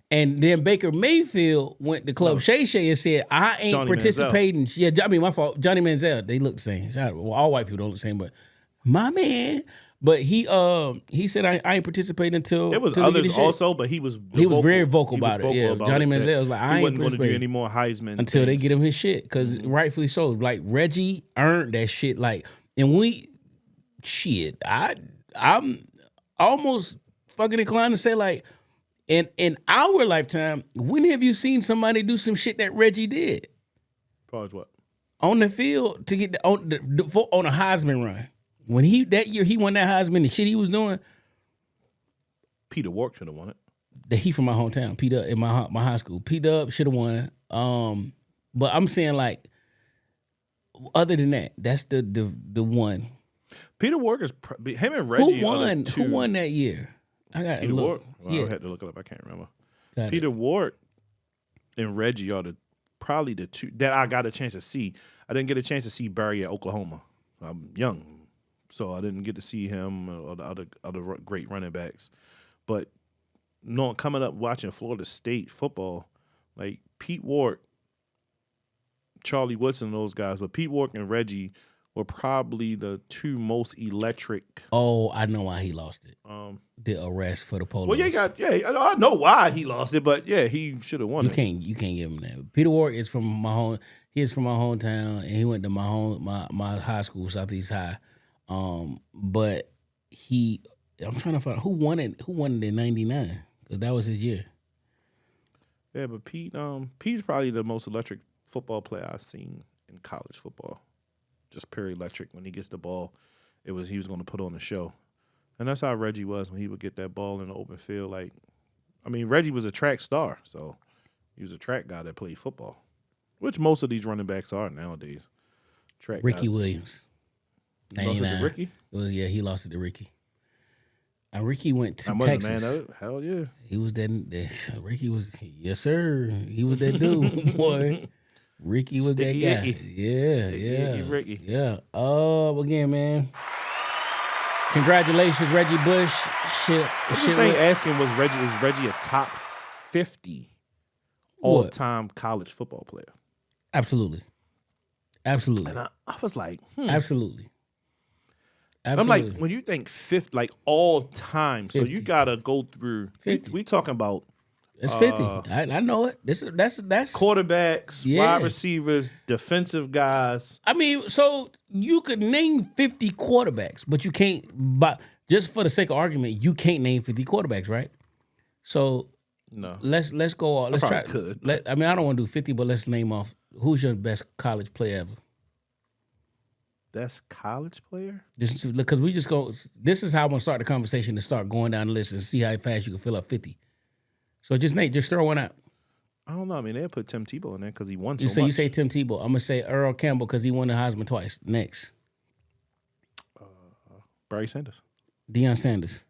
And then Baker Mayfield went to Club Shay and said, I ain't Johnny participating. Yeah, I mean, my fault. Johnny Manziel, they look the same. Well, all white people don't look the same, but my man. But he said, I ain't participating until it was others also, but he was very vocal about it. Yeah, Johnny Manziel was like, I ain't wasn't going to do participating any more Heisman until they get him his shit, because rightfully so. Like Reggie earned that shit. Like, and I'm almost fucking inclined to say like, in our lifetime, when have you seen somebody do some shit that Reggie did? As far as what? On the field to get on a Heisman run. When that year he won that Heisman, the shit he was doing. Peter Wark should have won it. He from my hometown, P Dub, in my high school. P Dub should have won it. But I'm saying like, other than that, that's the one. Peter Wark is him and Reggie. Who won that year? I got Peter look. Wark. Well, Yeah. I had to look it up. I can't remember. Got Peter Wark and Reggie are probably the two that I got a chance to see. I didn't get a chance to see Barry at Oklahoma. I'm young, so I didn't get to see him or the other great running backs. But coming up watching Florida State football, like Pete Wark, Charlie Woodson, those guys, but Pete Wark and Reggie were probably the two most electric. Oh, I know why he lost it. The arrest for the Polos. Well, I know why he lost it, but yeah, he should have won You it. can't give him that. Peter Wark is from my home. He is from my hometown, and he went to my high school, Southeast High. But I'm trying to find who won it. Who won it in '99? Because that was his year. Yeah, but Pete's probably the most electric football player I've seen in college football. Just pure electric. When he gets the ball, he was going to put on a show. And that's how Reggie was when he would get that ball in the open field. Like, I mean, Reggie was a track star, so he was a track guy that played football, which most of these running backs are nowadays. Track Ricky guys. Williams. He lost it to Ricky? Yeah, he lost it to Ricky. And Ricky went to I'm Texas. Man, hell yeah. He was that. Ricky was, yes, sir. He was that dude, boy. Ricky was Sticky that guy. Ricky. Yeah. Ricky. Yeah. Again, man. Congratulations, Reggie Bush. Shit. Asking was is Reggie a top 50 all-time college football player? Absolutely. And I was like, Absolutely. I'm like, when you think fifth, like all time, 50. so you gotta go through. 50. We talking about It's 50. I know it. That's quarterbacks, wide receivers, defensive guys. I mean, so you could name 50 quarterbacks, but you can't. But just for the sake of argument, you can't name 50 quarterbacks, right? So No, let's go. Let's try. could. I mean, I don't want to do 50, but let's name off who's your best college player ever. Best college player. Because we just go. This is how I'm gonna start the conversation to start going down the list and see how fast you can fill up 50. So just throw one out. I don't know. I mean, they'll put Tim Tebow in there because he won so You much. say Tim Tebow. I'm gonna say Earl Campbell because he won the Heisman twice. Next, Barry Sanders. Deion Sanders.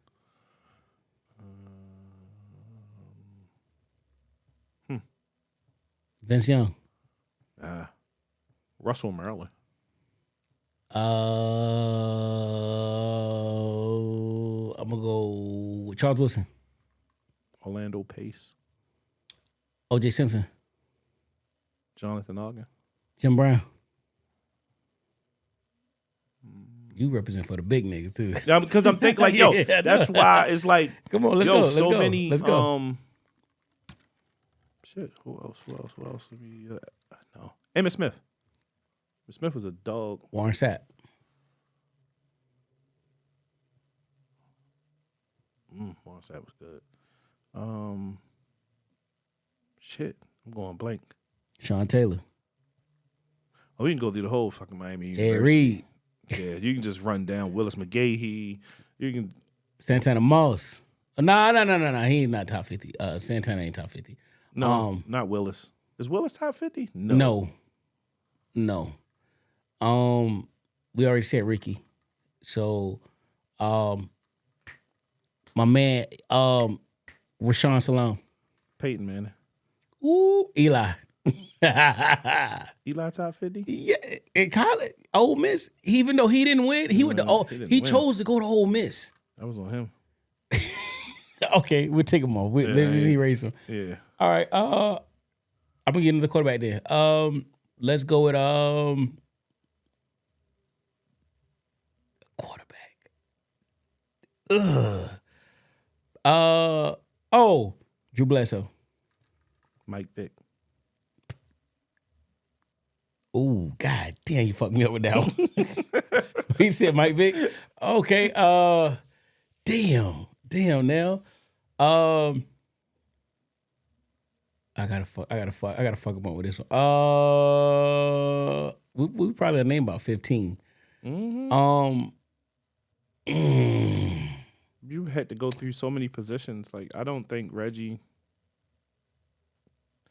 Vince Young. Russell Maryland. I'm gonna go with Charles Wilson. Orlando Pace. O.J. Simpson. Jonathan Ogden. Jim Brown. You represent for the big niggas too. Yeah, because I'm thinking like, yo, Yeah, that's why it's like, Come on, let's yo, go. Let's so go. many. Let's go. Shit. Who else? No. Emmitt Smith. Emmitt Smith was a dog. Warren Sapp. Warren Sapp was good. Shit. I'm going blank. Sean Taylor. Oh, we can go through the whole fucking Miami Ed University. Reed. Yeah, you can just run down Willis McGahee. You can. Santana Moss. No. He's not top 50. Santana ain't top 50. No, not Willis. Is Willis top 50? No. No. We already said Ricky. So, my man, Rashawn Salam. Peyton Manning. Ooh, Eli. Eli top 50? Yeah, in college, Ole Miss. Even though he didn't win, he went to he chose to go to Ole Miss. That was on him. Okay, we'll take him off. Let me erase him. Yeah. All right. I'm gonna get another quarterback there. Let's go with quarterback. Drew Bledsoe. Mike Vick. Oh, god damn, you fucked me up with that one. He said Mike Vick. Okay. Damn now. I gotta fuck him up with this one. We probably named about 15. Mm-hmm. You had to go through so many positions. Like, I don't think Reggie.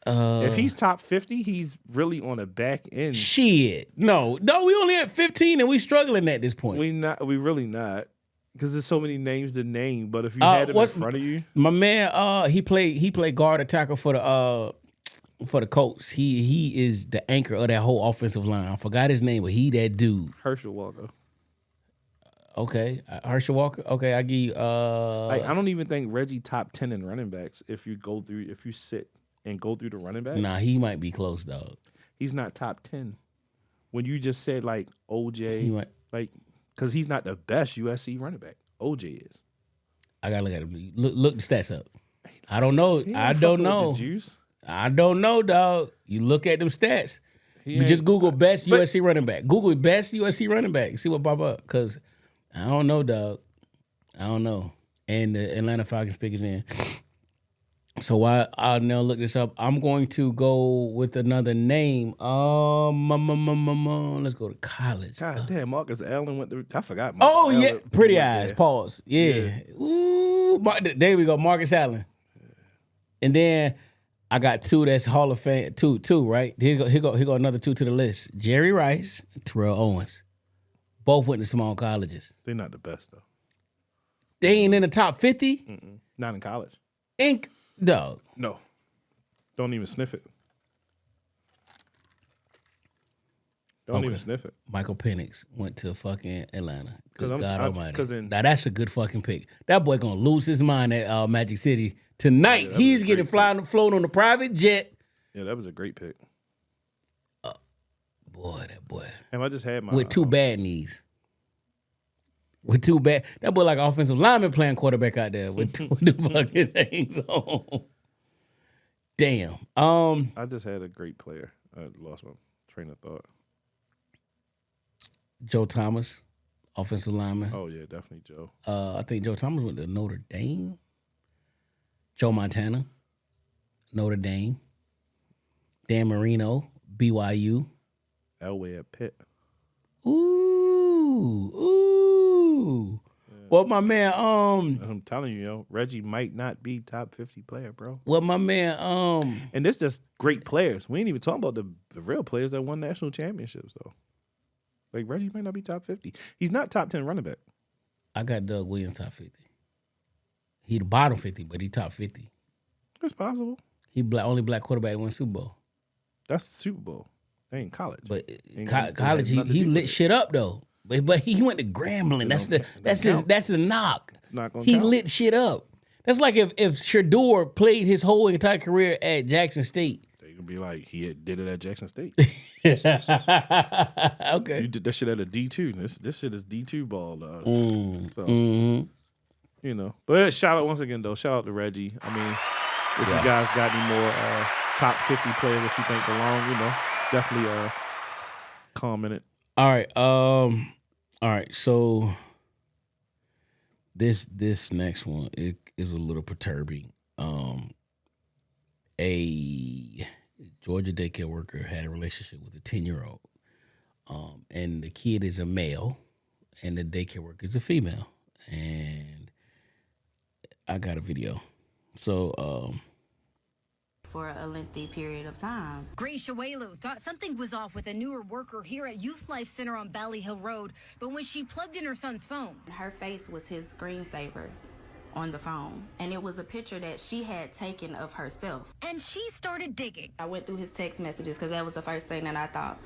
If he's top 50, he's really on the back end. Shit. No, we only at 15 and we struggling at this point. We really not. Because there's so many names to name. But if you had him in front of you. My man, he played guard or tackle for the Colts. He is the anchor of that whole offensive line. I forgot his name, but he that dude. Herschel Walker. Okay. Herschel Walker. Okay, I give you I don't even think Reggie top 10 in running backs if you sit and go through the running back. Nah, he might be close, dog. He's not top 10. When you just said like OJ, because he's not the best USC running back. OJ is. I gotta look at him. Look the stats up. I don't know. I don't know. Juice. I don't know, dog. You look at them stats. You just Google best USC running back. Google best USC running back. See what pop up. Because I don't know, dog. I don't know. And the Atlanta Falcons pick is in. So while I'll now look this up, I'm going to go with another name. Let's go to college. God damn, Marcus Allen went to. I forgot. Allen Pretty eyes. There. Pause. Yeah. Ooh, there we go. Marcus Allen. And then I got two that's Hall of Fame. Two, right? Here go another two to the list. Jerry Rice, Terrell Owens. Both went to small colleges. They're not the best though. They ain't in the top 50? Not in college. Dog. No. Don't even sniff it. Don't even sniff it. Michael Penix went to fucking Atlanta. Good God Almighty. Now that's a good fucking pick. That boy gonna lose his mind at Magic City tonight. Yeah, he's getting flown on a private jet. Yeah, that was a great pick. That boy. And I just had my with two bad knees. With two bad, that boy like offensive lineman playing quarterback out there with the fucking things on. Damn. I just had a great player. I lost my train of thought. Joe Thomas, offensive lineman. Oh yeah, definitely Joe. I think Joe Thomas went to Notre Dame. Joe Montana, Notre Dame. Dan Marino, BYU. Elway at Pitt. Ooh. Yeah. Well, my man, I'm telling you, Reggie might not be top 50 player, bro. Well, my man, and this just great players. We ain't even talking about the real players that won national championships, though. Like, Reggie might not be top 50. He's not top 10 running back. I got Doug Williams top 50. He the bottom 50, but he top 50. It's possible. He only black quarterback to win Super Bowl. That's the Super Bowl. They ain't college. But college, he lit shit up though. But he went to Grambling. That's the knock. It's not gonna he count. lit shit up. That's like if Shador played his whole entire career at Jackson State. They could be like he did it at Jackson State. Okay. You did that shit at a D2. This shit is D2 ball, dog. So, you know. But shout out once again though. Shout out to Reggie. I mean, if you guys got any more top 50 players that you think belong, you know, definitely comment it. All right. So this next one it is a little perturbing. A Georgia daycare worker had a relationship with a 10-year-old. And the kid is a male, and the daycare worker is a female. And I got a video. So, for a lengthy period of time. Grace Shawelu thought something was off with a newer worker here at Youth Life Center on Valley Hill Road, but when she plugged in her son's phone, Her face was his screensaver on the phone, and it was a picture that she had taken of herself. and she started digging. I went through his text messages because that was the first thing that I thought.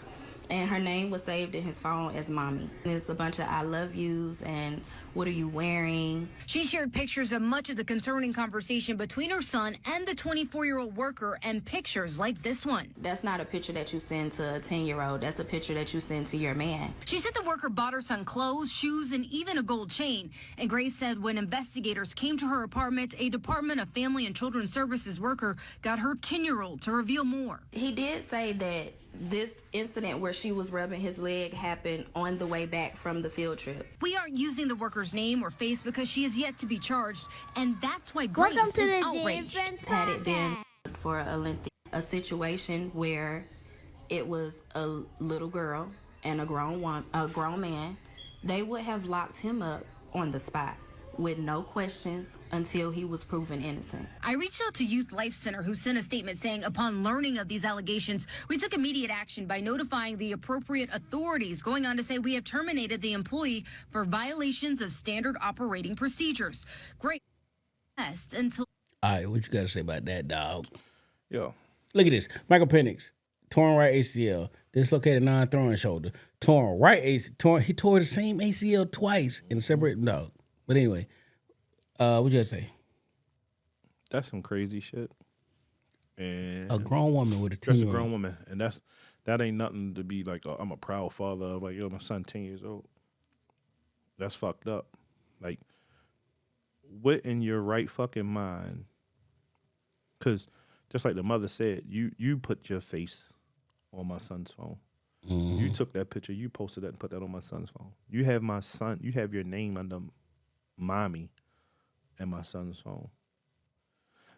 And her name was saved in his phone as Mommy. And it's a bunch of I love yous and what are you wearing? She shared pictures of much of the concerning conversation between her son and the 24-year-old worker, and pictures like this one. That's not a picture that you send to a 10-year-old. That's a picture that you send to your man. She said the worker bought her son clothes, shoes, and even a gold chain. And Grace said when investigators came to her apartment, a Department of Family and Children's Services worker got her 10-year-old to reveal more. He did say that this incident where she was rubbing his leg happened on the way back from the field trip. We aren't using the worker's name or face because she is yet to be charged, and that's why Grace Welcome to is the Jay outraged. Friends Had it been Podcast. for a situation where it was a little girl and a grown man, they would have locked him up on the spot with no questions until he was proven innocent. I reached out to Youth Life Center, who sent a statement saying, upon learning of these allegations, we took immediate action by notifying the appropriate authorities, going on to say we have terminated the employee for violations of standard operating procedures. Great test until. all right, what you got to say about that, dog? Yo, Look at this. Michael Penix, torn right ACL, dislocated non-throwing shoulder, torn right ACL. He tore the same ACL twice in a separate. No, but anyway, what you got to say? that's some crazy shit. And A grown woman with a that's a 10-year-old. grown woman, and that ain't nothing to be like. Oh, I'm a proud father of. Like, yo, my son 10 years old. That's fucked up. Like, what in your right fucking mind? Because just like the mother said, you put your face on my son's phone. You took that picture, you posted that and put that on my son's phone. You have my son, you have your name under Mommy and my son's phone.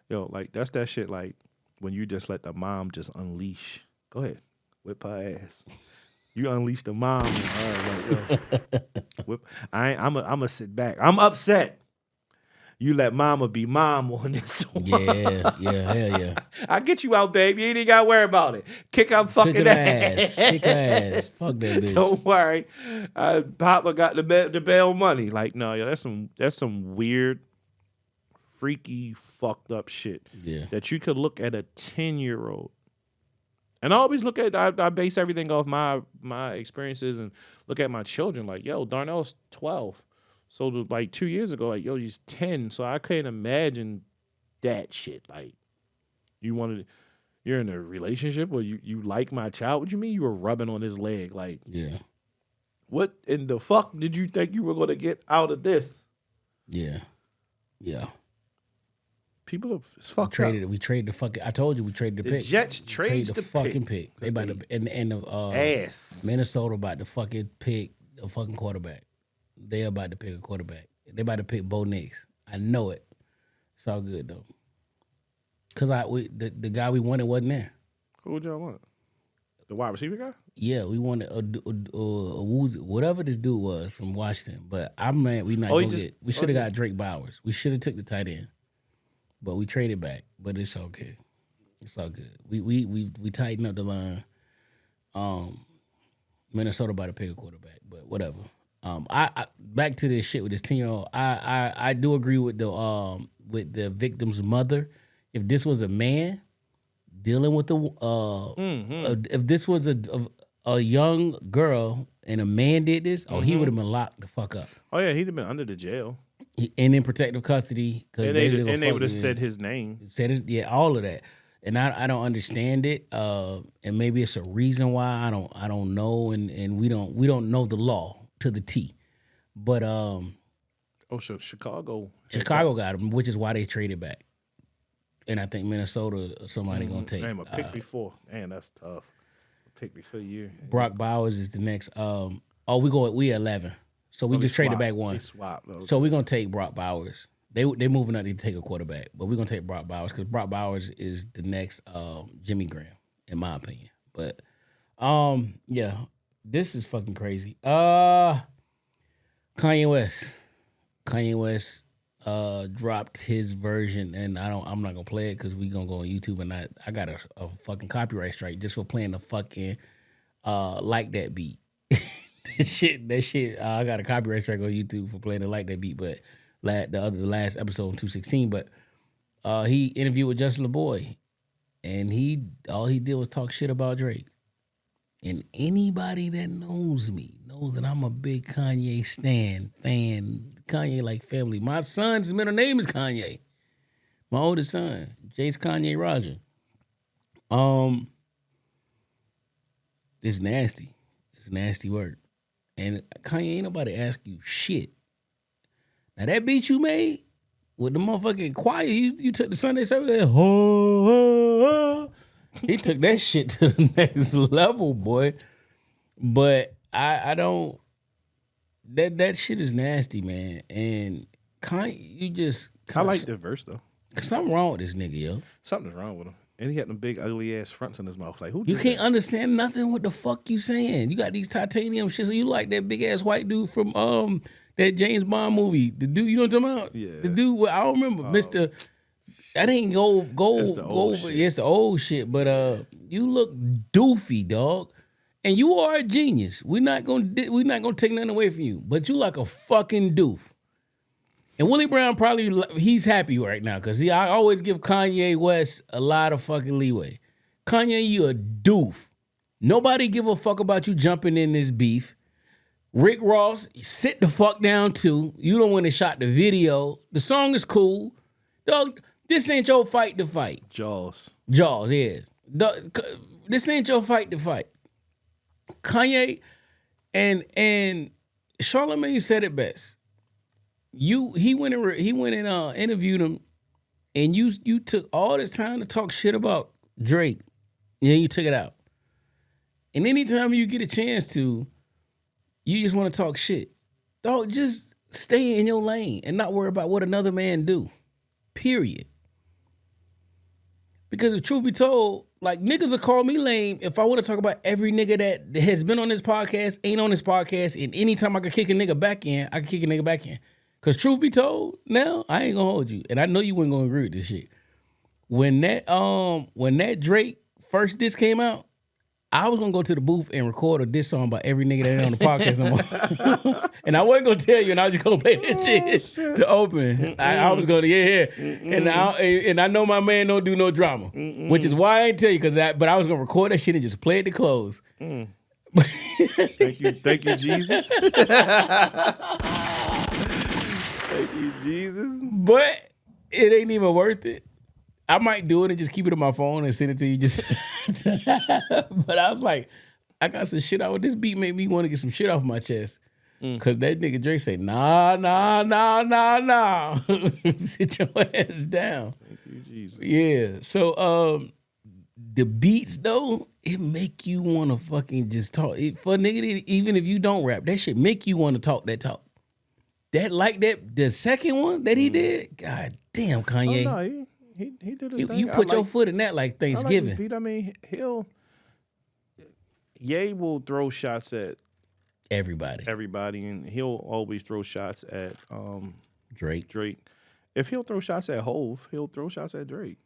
Yo, like, that's that shit like when you just let the mom just unleash. Go ahead, whip her ass. You unleash the mom. All right, like, yo, whip. I'm a sit back. I'm upset. You let mama be mom on this one. Yeah, hell yeah. I get you out, baby. You ain't even got to worry about it. Kick her fucking Kick her ass. Kick her ass. Fuck that bitch. Don't worry. Papa got the bail money. Like, no, yo, that's some weird, freaky, fucked up shit. Yeah. That you could look at a 10-year-old. And I always look at, I base everything off my experiences and look at my children. Like, yo, Darnell's 12. So, like, 2 years ago, like, yo, he's 10. So I couldn't imagine that shit. Like, you're in a relationship where you like my child. What you mean you were rubbing on his leg? Like, Yeah. what in the fuck did you think you were going to get out of this? Yeah. Yeah. People have it's fucked We traded the fucking. I told you we traded the The pick. Jets We trades traded the fucking pick. pick. They about to and the ass. Minnesota about to fucking pick a fucking quarterback. They about to pick a quarterback. They about to pick Bo Nix. I know it. It's all good though. Cause the guy we wanted wasn't there. Who would y'all want? The wide receiver guy? Yeah, we wanted whatever this dude was from Washington. But I'm mad we not gonna get. We should have got Drake Bowers. We should have took the tight end, but we traded back. But it's okay. It's all good. We tightened up the line. Minnesota about to pick a quarterback, but whatever. I back to this shit with this 10-year-old. I do agree with the victim's mother. If this was a man dealing with if this was a young girl and a man did this, he would have been locked the fuck up. Oh yeah, he'd have been under the jail. And in protective custody because And they would have said his name. Said it, yeah, all of that. And I don't understand it. And maybe it's a reason why I don't know, and we don't know the law to the T. But Chicago got him, which is why they traded back. And I think Minnesota or somebody gonna take. Name a pick before. Man, that's tough. A pick before you. Brock Bowers is the next. We 11. So we just traded back one. So we're gonna take Brock Bowers. They moving up to take a quarterback, but we're gonna take Brock Bowers because Brock Bowers is the next Jimmy Graham. in my opinion. But yeah, this is fucking crazy. Kanye West dropped his version, and I'm not gonna play it because we gonna go on YouTube, and I got a fucking copyright strike just for playing the fucking Like That beat. that shit. I got a copyright strike on YouTube for playing the Like That beat, but the last episode in 216. But he interviewed with Justin LeBoy, and all he did was talk shit about Drake. And anybody that knows me knows that I'm a big Kanye fan. Kanye like family. My son's middle name is Kanye. My oldest son, Jace Kanye Roger. It's nasty. It's nasty work. And Kanye, ain't nobody ask you shit. Now that beat you made with the motherfucking choir, you took the Sunday service there. He took that shit to the next level, boy. But I don't. That shit is nasty, man. And Kanye, I like the verse though. Something wrong with this nigga, yo. Something's wrong with him. And he had them big ugly ass fronts in his mouth. Like who? You can't understand nothing what the fuck you saying. You got these titanium shit. So you like that big ass white dude from that James Bond movie. The dude, you know what I'm talking about? Yeah. The dude, I don't remember, Mr. That ain't gold. That's the old shit. Yeah, it's the old shit. But you look doofy, dog. And you are a genius. We're not gonna take nothing away from you. But you like a fucking doof. And Willie Brown he's happy right now because I always give Kanye West a lot of fucking leeway. Kanye, you a doof. Nobody give a fuck about you jumping in this beef. Rick Ross, sit the fuck down too. You don't want to shot the video. The song is cool. Dog, this ain't your fight to fight. Jaws, yeah. This ain't your fight to fight. Kanye and Charlamagne said it best. He went and interviewed him, and you took all this time to talk shit about Drake, and then you took it out. And anytime you get a chance to, you just want to talk shit. Dog, just stay in your lane and not worry about what another man do. Period. Because if truth be told, like, niggas will call me lame if I want to talk about every nigga that has been on this podcast, ain't on this podcast, and anytime I can kick a nigga back in, I can kick a nigga back in. Because truth be told, now, I ain't gonna hold you. And I know you weren't gonna agree with this shit. When that Drake first disc came out, I was gonna go to the booth and record a diss song by every nigga that ain't on the podcast no more. And I wasn't gonna tell you, and I was just gonna play that shit to open. I was gonna, And I know my man don't do no drama, which is why I ain't tell you, but I was gonna record that shit and just play it to close. Thank you, Jesus. Thank you, Jesus. But it ain't even worth it. I might do it and just keep it on my phone and send it to you. But I was like, I got some shit out. This beat made me want to get some shit off my chest. Cause that nigga Drake say, nah. Sit your ass down. Thank you, Jesus. Yeah. So the beats though, it make you want to fucking just talk. For a nigga, even if you don't rap, that shit make you want to talk that talk. The second one that he did, god damn, Kanye. Oh, no, he did his thing. You put your foot in that like Thanksgiving. I mean, Ye will throw shots at everybody, and he'll always throw shots at Drake. If he'll throw shots at Hove, he'll throw shots at Drake.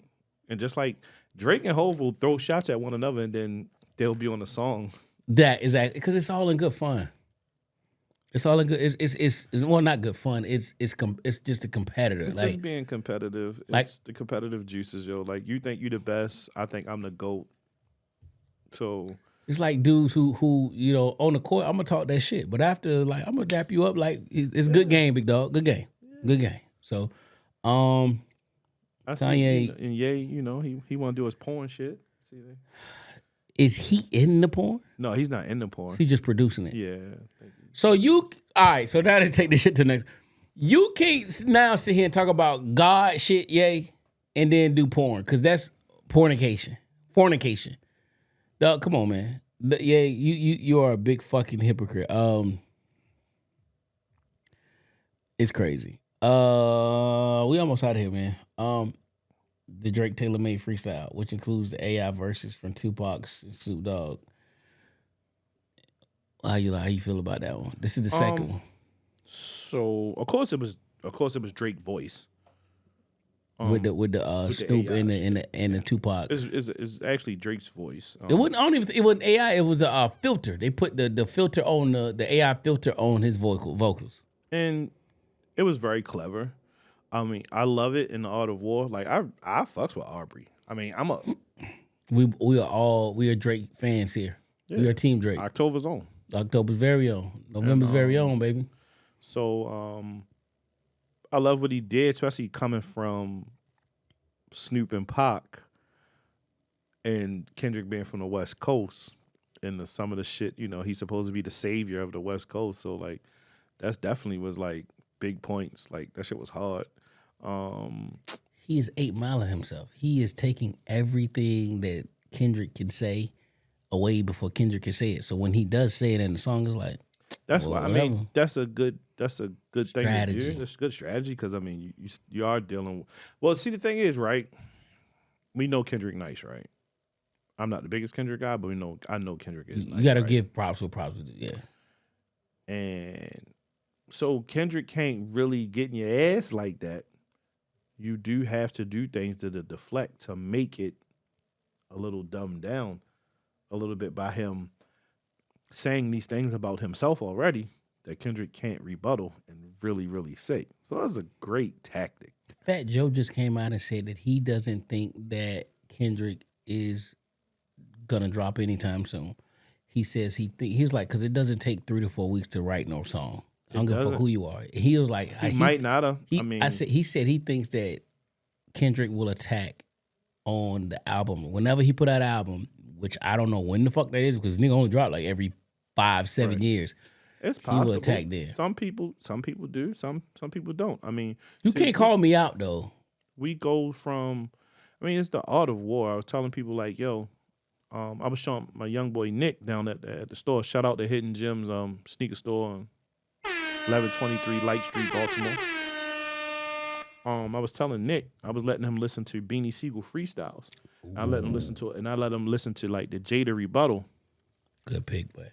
And just like Drake and Hove will throw shots at one another, and then they'll be on the song. That is because it's all in good fun. It's all in good. It's well, not good fun. It's just a competitor. It's just being competitive. It's the competitive juices, yo. Like, you think you the best, I think I'm the GOAT. So it's like dudes who on the court, I'm gonna talk that shit, but after, like, I'm gonna dap you up like it's good game, big dog. Good game. So, I Kanye and Ye, he want to do his porn shit. See that? Is he in the porn? No, he's not in the porn. He's just producing it. Yeah. So all right. So now to take this shit to the next. You can't now sit here and talk about God shit, Ye, and then do porn, because that's fornication. Dog, come on, man. Yeah, you are a big fucking hypocrite. It's crazy. We almost out of here, man. the Drake Taylor Made freestyle, which includes the AI verses from Tupac and Snoop Dogg. How you feel about that one? This is the second one. So of course it was Drake's voice. With the Snoop AI and the Tupac. It's actually Drake's voice. It wasn't AI. It was a filter. They put the filter on the AI filter on his vocals. And it was very clever. I mean, I love it in the Art of War. Like I fucks with Aubrey. I mean, we are Drake fans here. Yeah. We are Team Drake. October's own. October's very own. November's very own, baby. So I love what he did, especially coming from Snoop and Pac and Kendrick being from the West Coast and some of the shit, he's supposed to be the savior of the West Coast. So like that's definitely was like big points. Like that shit was hard. He is 8 Mileing himself. He is taking everything that Kendrick can say away before Kendrick can say it. So when he does say it in the song, it's like that's why I mean that's a good strategy. thing to do. That's a good strategy because I mean you are dealing. Well, see the thing is, right? We know Kendrick nice, right? I'm not the biggest Kendrick guy, but I know Kendrick is nice. You got to right? give props where props is, yeah. And so Kendrick can't really get in your ass like that. You do have to do things to deflect to make it a little dumbed down a little bit by him saying these things about himself already that Kendrick can't rebuttal and really, really say. So that was a great tactic. Fat Joe just came out and said that he doesn't think that Kendrick is gonna drop anytime soon. He says he's like, because it doesn't take 3 to 4 weeks to write no song. I don't give a fuck who you are. He was like, he might not have. He said he thinks that Kendrick will attack on the album whenever he put out an album, which I don't know when the fuck that is because nigga only drop like every 5-7 years. It's possible. He will attack there. Some people do. Some people don't. I mean, you can't call me out though. We go from, it's the Art of War. I was telling people like, yo, I was showing my young boy Nick down at the store. Shout out to Hidden Gems sneaker store on 1123 Light Street, Baltimore. I was telling Nick, I was letting him listen to Beanie Siegel freestyles. I let him listen to it, and I let him listen to like the Jada rebuttal. Good pick, boy.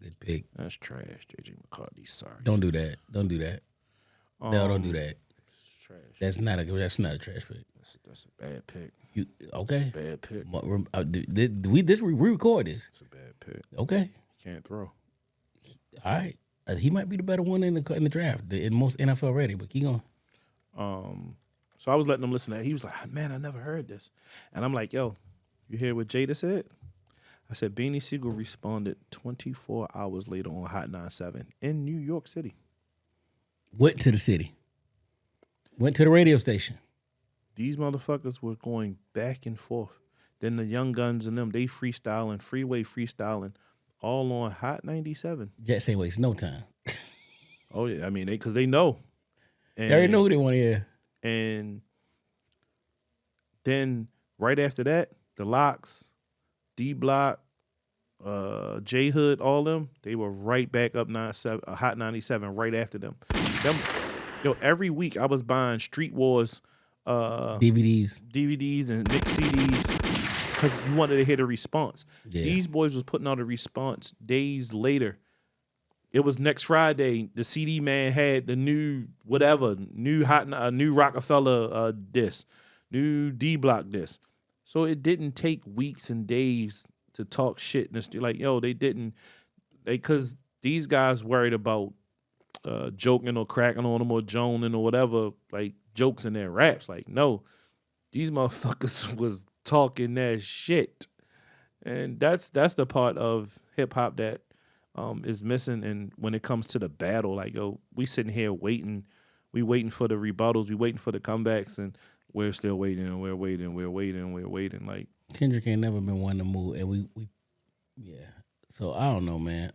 Good pick. That's trash, JJ McCarthy. Sorry. Don't do that. Don't do that. No, don't do that. It's trash. That's not a trash pick. That's a bad pick. You okay? Bad pick. We record this. It's a bad pick. Okay. Can't throw. All right. He might be the better one in the draft, in most NFL ready. But keep going. So I was letting him listen to that. He was like, man, I never heard this. And I'm like, yo, you hear what Jada said? I said, Beanie Siegel responded 24 hours later on Hot 97 in New York City. Went to the city. Went to the radio station. These motherfuckers were going back and forth. Then the Young Guns and them, they freestyling, freeway freestyling, all on Hot 97. Jets ain't waste no time. Oh, yeah. I mean, because they know. They already know who they want to hear. And then right after that, the Locks, D Block, J Hood, all them, they were right back up Hot 97 right after them. Every week I was buying Street Wars DVDs and mixed CDs because you wanted to hear the response. Yeah. These boys was putting out a response days later. It was next Friday. The CD man had the new new Rockefeller disc, new D Block disc. So it didn't take weeks and days to talk shit. Like, yo, because these guys worried about joking or cracking on them or joning or whatever, like jokes in their raps. Like, no, these motherfuckers was talking that shit. And that's the part of hip hop that is missing. And when it comes to the battle, like, yo, we sitting here waiting. We waiting for the rebuttals. We waiting for the comebacks, and we're still waiting, and we're waiting. Like, Kendrick ain't never been one to move, and we yeah. So I don't know, man.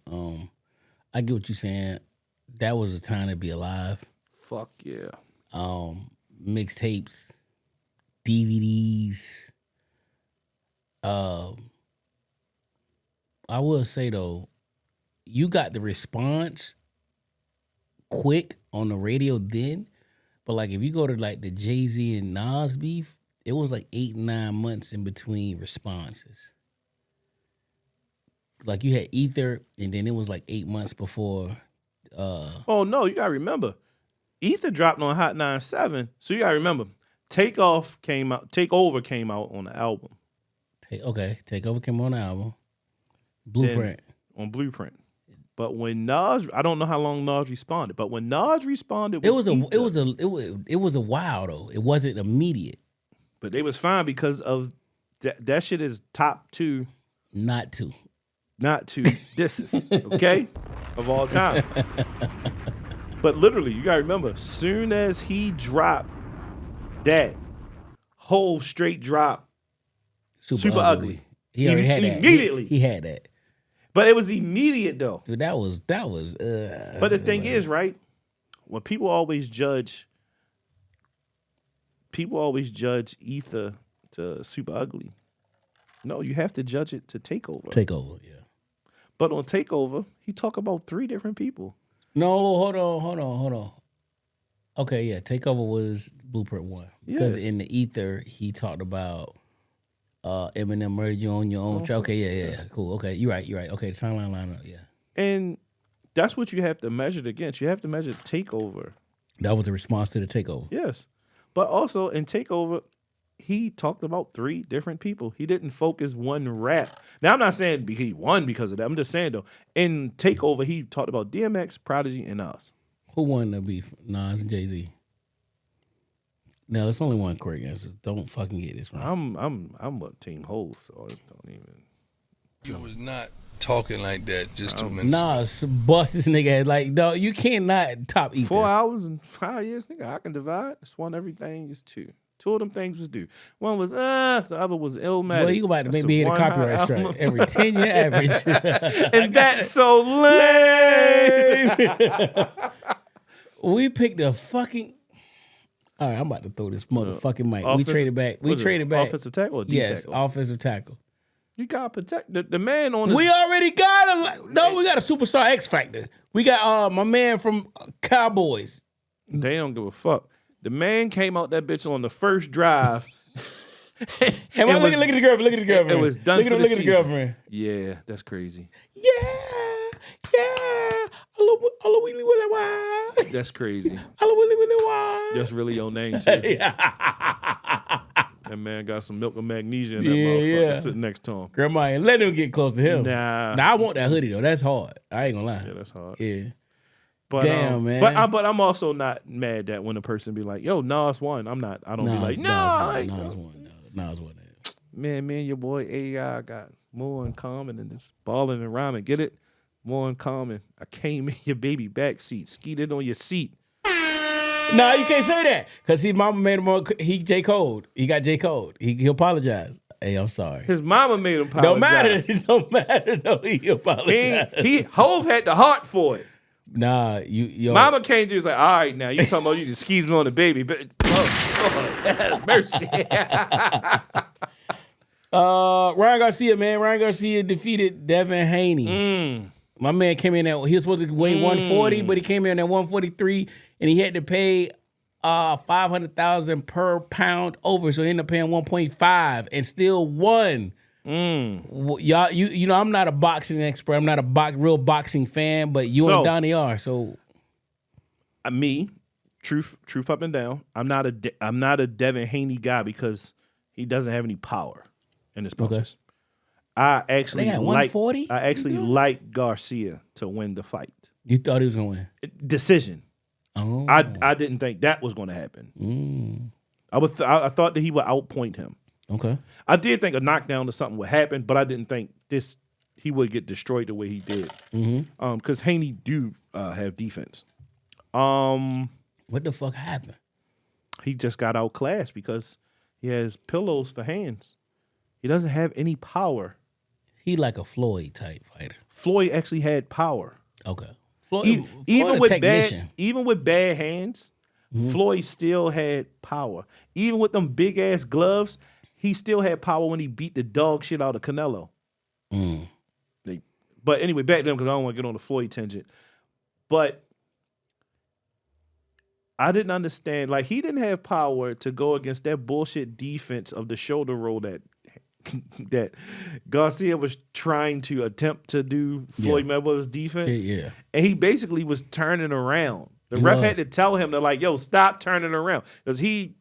I get what you're saying. That was a time to be alive. Fuck yeah. Mixtapes, DVDs. I will say though, you got the response quick on the radio then, but like if you go to like the Jay-Z and Nas beef, it was like 8-9 months in between responses. Like you had Ether, and then it was like 8 months before. Oh no, you gotta remember, Ether dropped on Hot 97, so you gotta remember, Takeover came out on the album. Takeover came on the album. Blueprint. On Blueprint. But when Nas, I don't know how long Nas responded, but when Nas responded, It was a while though. It wasn't immediate. But they was fine because of that shit is top 2. Not 2 disses, okay, of all time. But literally, you gotta remember, soon as he dropped that whole straight drop, super ugly. He already had that. Immediately. He had that. But it was immediate though. Dude, that was. But the thing is, right? When people always judge Ether to Super Ugly. No, you have to judge it to Takeover. Takeover, yeah. But on Takeover, he talked about 3 different people. No, hold on. Okay, yeah, Takeover was Blueprint 1. Because in the Ether, he talked about Eminem murdered you on your own. Okay, yeah, cool. Okay, you're right. Okay, the timeline line up, yeah. And that's what you have to measure it against. You have to measure Takeover. That was a response to the Takeover. Yes. But also in Takeover, he talked about 3 different people. He didn't focus one rap. Now, I'm not saying he won because of that. I'm just saying, though, in Takeover, he talked about DMX, Prodigy, and Nas. Who won the beef? Nas and Jay-Z. Now, there's only one correct answer. Don't fucking get this wrong. I'm a Team Hove, so I don't even. You was not talking like that just 2 minutes ago. Nas bust this nigga head. Like, dog, you cannot top Ether. 4 hours and 5 years, nigga. I can divide. It's one everything is 2. 2 of them things was due. One was the other was Illmatic. Well, you about to make me hit a copyright strike every 10-year average. And that's so lame. We picked a fucking. All right, I'm about to throw this motherfucking mic. We traded back. Offensive tackle or D yes, tackle? offensive tackle. You got to protect the man on his... We already got we got a superstar X Factor. We got my man from Cowboys. They don't give a fuck. The man came out that bitch on the first drive. Hey, look at the girlfriend. Look at the girlfriend. It was done for the Look at the season. girlfriend. Yeah, that's crazy. Yeah. Hello, Willy Willy Why. That's crazy. Hello, Willy Willy Why. That's really your name, too. That man got some milk and magnesia in that motherfucker sitting next to him. Grandma ain't let him get close to him. Nah. I want that hoodie, though. That's hard. I ain't gonna lie. Yeah, that's hard. Yeah. But, damn, man. But I'm also not mad that when a person be like, yo, Nas won. I don't be like, no. Nas won. Man, me and your boy AI got more in common than this balling and rhyming. Get it? More in common. I came in your baby back seat, skeeted on your seat. No, you can't say that. Because his mama made him J. Code. He got J. Code. He apologized. Hey, I'm sorry. His mama made him apologize. Don't matter. No, he apologized. Hove had the heart for it. Nah, yo. Mama came through and was like, all right, now you talking about you just skeeted on the baby. But have mercy. Ryan Garcia, man. Ryan Garcia defeated Devin Haney. My man came in at, he was supposed to weigh 140, but he came in at 143, and he had to pay $500,000 per pound over, so he ended up paying 1.5 and still won. Y'all, you know, I'm not a boxing expert. I'm not a real boxing fan, but you and Donnie are. So, me, truth up and down. I'm not a Devin Haney guy because he doesn't have any power in his punches. Okay. I actually like Garcia to win the fight. You thought he was gonna win? Decision. Oh. I didn't think that was gonna happen. I thought that he would outpoint him. Okay. I did think a knockdown or something would happen, but I didn't think he would get destroyed the way he did. Because Haney do have defense. What the fuck happened? He just got outclassed because he has pillows for hands. He doesn't have any power. He like a Floyd type fighter. Floyd actually had power. Okay. Floyd even with bad hands, Floyd still had power. Even with them big ass gloves, he still had power when he beat the dog shit out of Canelo. But anyway, back to them because I don't want to get on the Floyd tangent. But I didn't understand. Like, he didn't have power to go against that bullshit defense of the shoulder roll that that Garcia was trying to attempt to do Floyd Mayweather's defense. Yeah. And he basically was turning around. The He ref was. had to tell him to, like, yo, stop turning around. Because he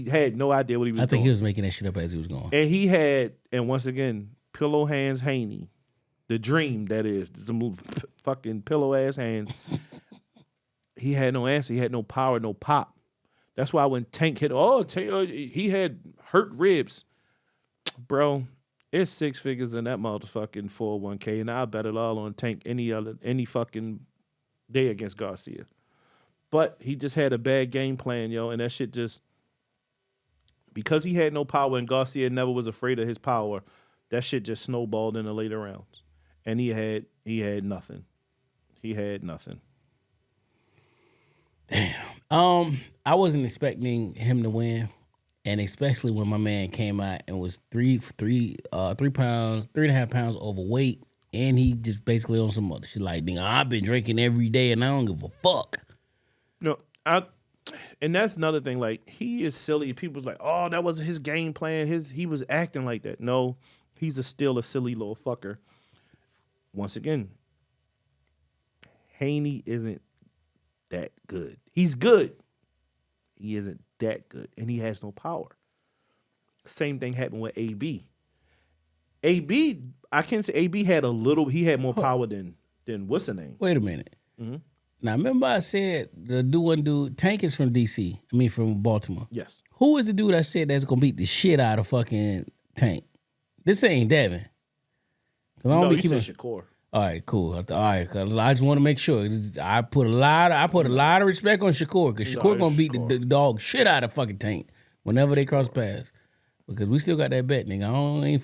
had no idea what he was doing. I think he was making that shit up as he was going. And he had, and once again, Pillow Hands Haney, the dream that is, the move, fucking pillow ass hands. He had no answer. He had no power, no pop. That's why when Tank hit, he had hurt ribs. Bro, it's 6 figures in that motherfucking 401k, and I'll bet it all on Tank any fucking day against Garcia. But he just had a bad game plan, yo, and that shit just, because he had no power and Garcia never was afraid of his power, that shit just snowballed in the later rounds. And he had nothing. He had nothing. Damn. I wasn't expecting him to win, and especially when my man came out and was 3.5 pounds overweight, and he just basically on some other shit like, nigga, I've been drinking every day and I don't give a fuck. No, and that's another thing. Like, he is silly. People's like, oh, that was his game plan. He was acting like that. No, he's still a silly little fucker. Once again, Haney isn't that good. He's good. He isn't that good, and he has no power. Same thing happened with AB. I can't say AB had he had more power than what's the name? Wait a minute. Mm-hmm. Now, remember I said the dude, Tank is from DC. I mean, from Baltimore. Yes. Who is the dude that said that's going to beat the shit out of fucking Tank? This ain't Devin. No, you said Shakur. All right, cool. All right, cause I just want to make sure. I put a lot of respect on Shakur, because Shakur gonna beat the dog shit out of fucking Tank whenever they cross paths. Because we still got that bet, nigga. I ain't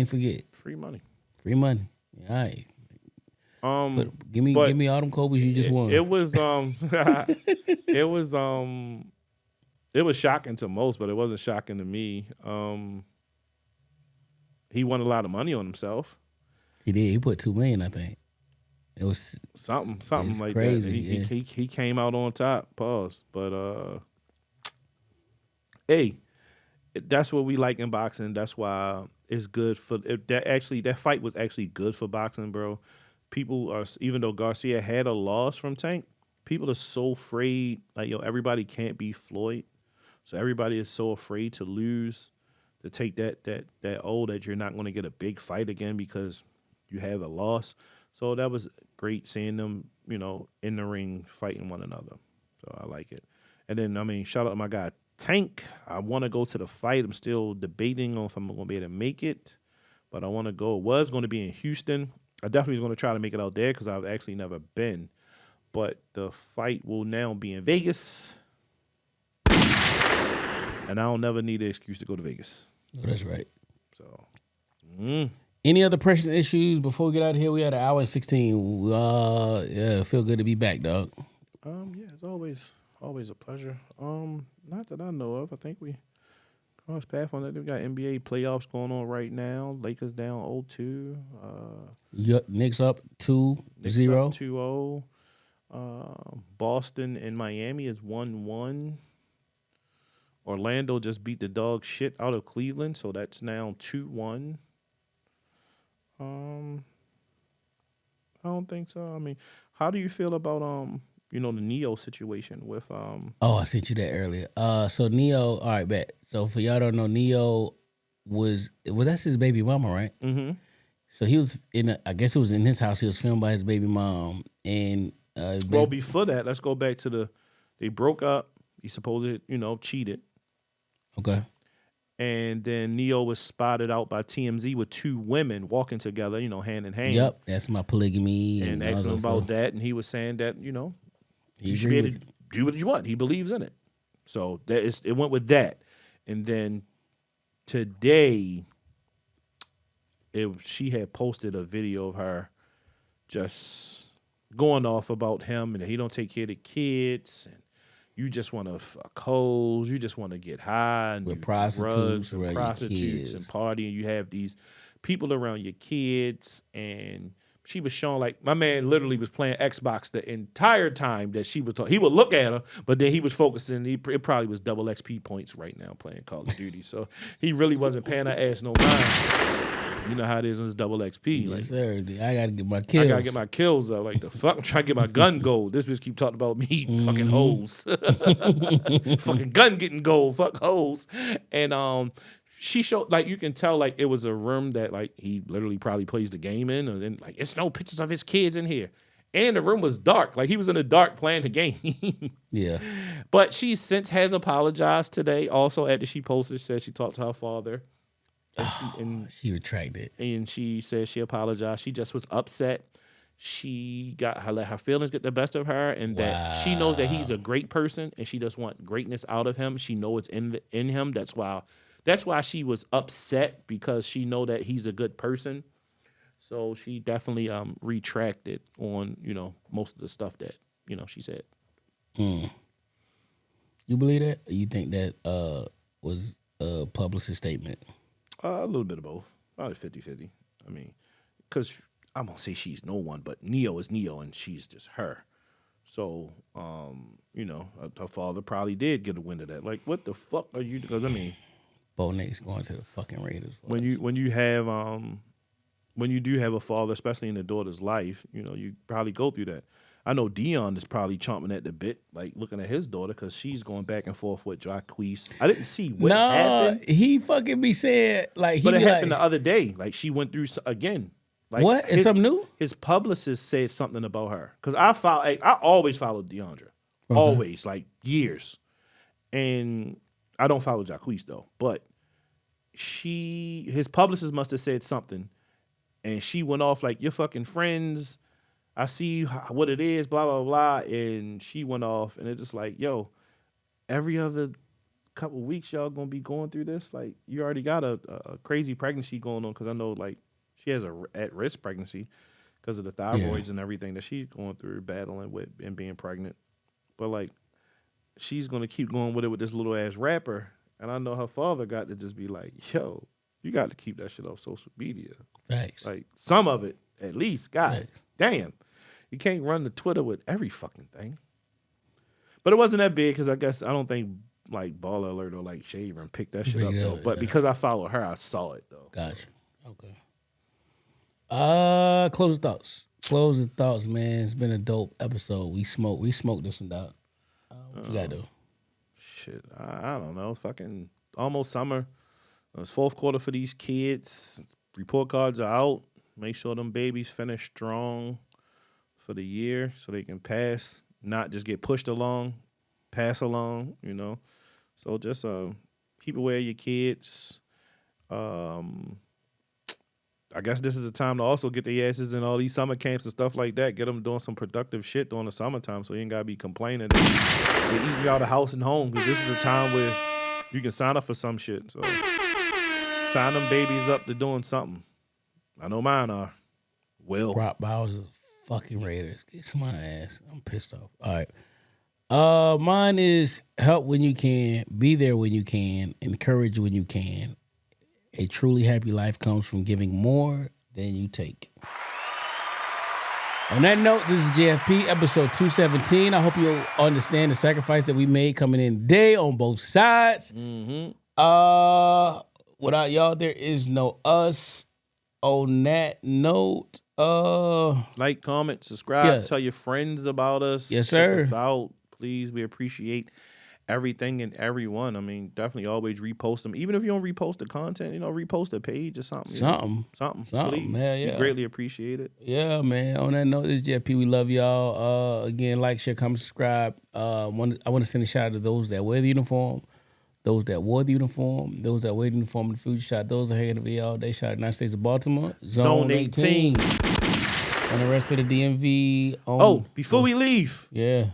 forget. Free money. All right. But give me all them Kobe's you just won. It was it was shocking to most, but it wasn't shocking to me. He won a lot of money on himself. He did. He put $2 million, I think. It was something like crazy, that. He came out on top. Pause. But hey, that's what we like in boxing. That's why it's good for that fight was actually good for boxing, bro. People are, even though Garcia had a loss from Tank, people are so afraid. Like, everybody can't be Floyd, so everybody is so afraid to lose, to take that you're not going to get a big fight again because you have a loss. So that was great seeing them, in the ring fighting one another. So I like it. And then, shout out to my guy Tank. I want to go to the fight. I'm still debating on if I'm going to be able to make it, but I want to go. It was going to be in Houston. I definitely was going to try to make it out there because I've actually never been. But the fight will now be in Vegas. And I'll never need an excuse to go to Vegas. Oh, that's right. So, Any other pressing issues before we get out of here? We had an hour and 16. Yeah, feel good to be back, dog. Yeah, it's always a pleasure. Not that I know of. I think we crossed path on that. We got NBA playoffs going on right now. Lakers down 0-2. Knicks up 2-0. 2-0. Boston and Miami is 1-1. Orlando just beat the dog shit out of Cleveland, so that's now 2-1. I don't think so. How do you feel about the Neo situation with Oh, I sent you that earlier. So Neo, all right, bet. So for y'all don't know, Neo was that's his baby mama, right? Mm-hmm. So he was I guess it was in his house. He was filmed by his baby mom, and well, before that, let's go back to they broke up. He supposedly, cheated. Okay. And then Neo was spotted out by TMZ with 2 women walking together, hand in hand. Yep, that's my polygamy. And asked him about that, and he was saying that, you should be able to do what you want. He believes in it. So it went with that. And then today, she had posted a video of her just going off about him and that he don't take care of the kids, and you just want to fuck hoes, you just want to get high and with do prostitutes, drugs and party, and you have these people around your kids, and she was showing like my man literally was playing Xbox the entire time that she was talking. He would look at her, but then he was focusing. It probably was double XP points right now playing Call of Duty. So he really wasn't paying her ass no mind. You know how it is when it's double XP. Yes, Like, sir. I gotta get my kills. I gotta get my kills up. Like the fuck, I'm trying to get my gun gold. This bitch keep talking about me fucking hoes. Fucking gun getting gold. Fuck hoes. And she showed like you can tell like it was a room that like he literally probably plays the game in, and then like it's no pictures of his kids in here. And the room was dark. Like he was in the dark playing the game. Yeah. But she since has apologized today. Also after she posted, said she talked to her father. And She retracted. and she said she apologized. She just was upset. She let her feelings get the best of her, and that she knows that he's a great person, and she just want greatness out of him. She knows it's in him. That's why she was upset, because she know that he's a good person. So she definitely retracted on most of the stuff that she said. You believe that? Or you think that was a publicist statement? A little bit of both. Probably 50-50. I mean, because I'm going to say she's no one, but Neo is Neo, and she's just her. So, her father probably did get a wind of that. Like, what the fuck are you? Because, I mean, Bo Nate's going to the fucking Raiders. when you do have a father, especially in the daughter's life, you probably go through that. I know Dion is probably chomping at the bit, like looking at his daughter, because she's going back and forth with Jacquees. I didn't see what happened. He fucking be saying like, But it happened the other day. Like she went through again. Like what? Is something new? His publicist said something about her, because I always followed Deandra, always, like years, and I don't follow Jacquees though. But his publicist must have said something, and she went off like, "You're fucking friends. I see what it is, blah, blah, blah." And she went off, and it's just like, yo, every other couple weeks, y'all gonna be going through this? Like, you already got a crazy pregnancy going on, because I know, like, she has a at-risk pregnancy because of the thyroids and everything that she's going through, battling with and being pregnant. But, like, she's gonna keep going with it with this little-ass rapper, and I know her father got to just be like, yo, you got to keep that shit off social media. Facts. Like, some of it, at least. God Facts. damn. You can't run the Twitter with every fucking thing. But it wasn't that big, because I don't think like Baller Alert or like Shaver picked that shit up though. But because I follow her, I saw it though. Gotcha. Okay. Closing thoughts. Closing thoughts, man. It's been a dope episode. We smoked this one, dog. What you gotta do? Shit, I don't know. It's fucking almost summer. It's fourth quarter for these kids. Report cards are out. Make sure them babies finish strong for the year so they can pass, not just get pushed along, pass along, So just keep aware of your kids. I guess this is a time to also get their asses in all these summer camps and stuff like that. Get them doing some productive shit during the summertime, so you ain't got to be complaining. They're eating you out of house and home, because this is a time where you can sign up for some shit. So sign them babies up to doing something. I know mine are. Will. Brock Bowers is fucking Raiders. Get my ass. I'm pissed off. All right. Mine is help when you can, be there when you can, encourage when you can. A truly happy life comes from giving more than you take. On that note, this is JFP, episode 217. I hope you understand the sacrifice that we made coming in today on both sides. Mm-hmm. Without y'all, there is no us. On that note, like, comment, subscribe, tell your friends about us. Yes, sir. Check us out, please. We appreciate everything and everyone. I mean, definitely always repost them. Even if you don't repost the content, repost the page or something. Something, please. man. Yeah, we greatly appreciate it. Yeah, man. On that note, this is JP. We love y'all. Again, like, share, comment, subscribe. I want to send a shout out to those that wear the uniform, those that wore the uniform, those that wear the uniform in the future. Shout out those that hang in the VA all day. Shout out United States of Baltimore. Zone 18. And the rest of the DMV. Before we leave. Yeah.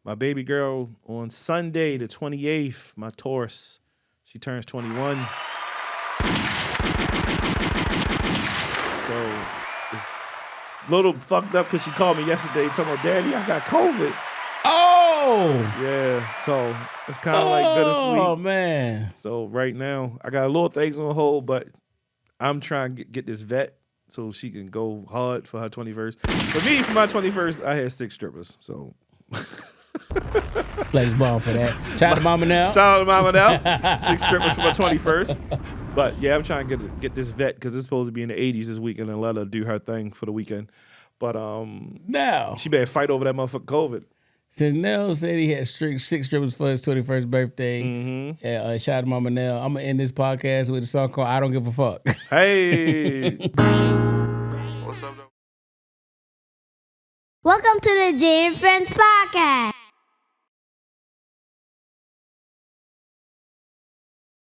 My baby girl on Sunday, the 28th, my Taurus, she turns 21. So it's a little fucked up because she called me yesterday talking about, "Daddy, I got COVID." Oh! Yeah, so it's kind of like bittersweet. Oh, man. So right now, I got a little things on hold, but I'm trying to get this vet so she can go hard for her 21st. For me, for my 21st, I had 6 strippers. So Flex bomb for that. Shout out to Mama now. Shout out to Mama now. 6 strippers for my 21st. But yeah, I'm trying to get this vet because it's supposed to be in the 80s this weekend and let her do her thing for the weekend. But now she better fight over that motherfucking COVID. Since Nell said he had 6 strippers for his 21st birthday, shout out to Mama Nell. I'm gonna end this podcast with a song called "I Don't Give a Fuck." Hey. What's up, though? Welcome to the Jay and Friends Podcast.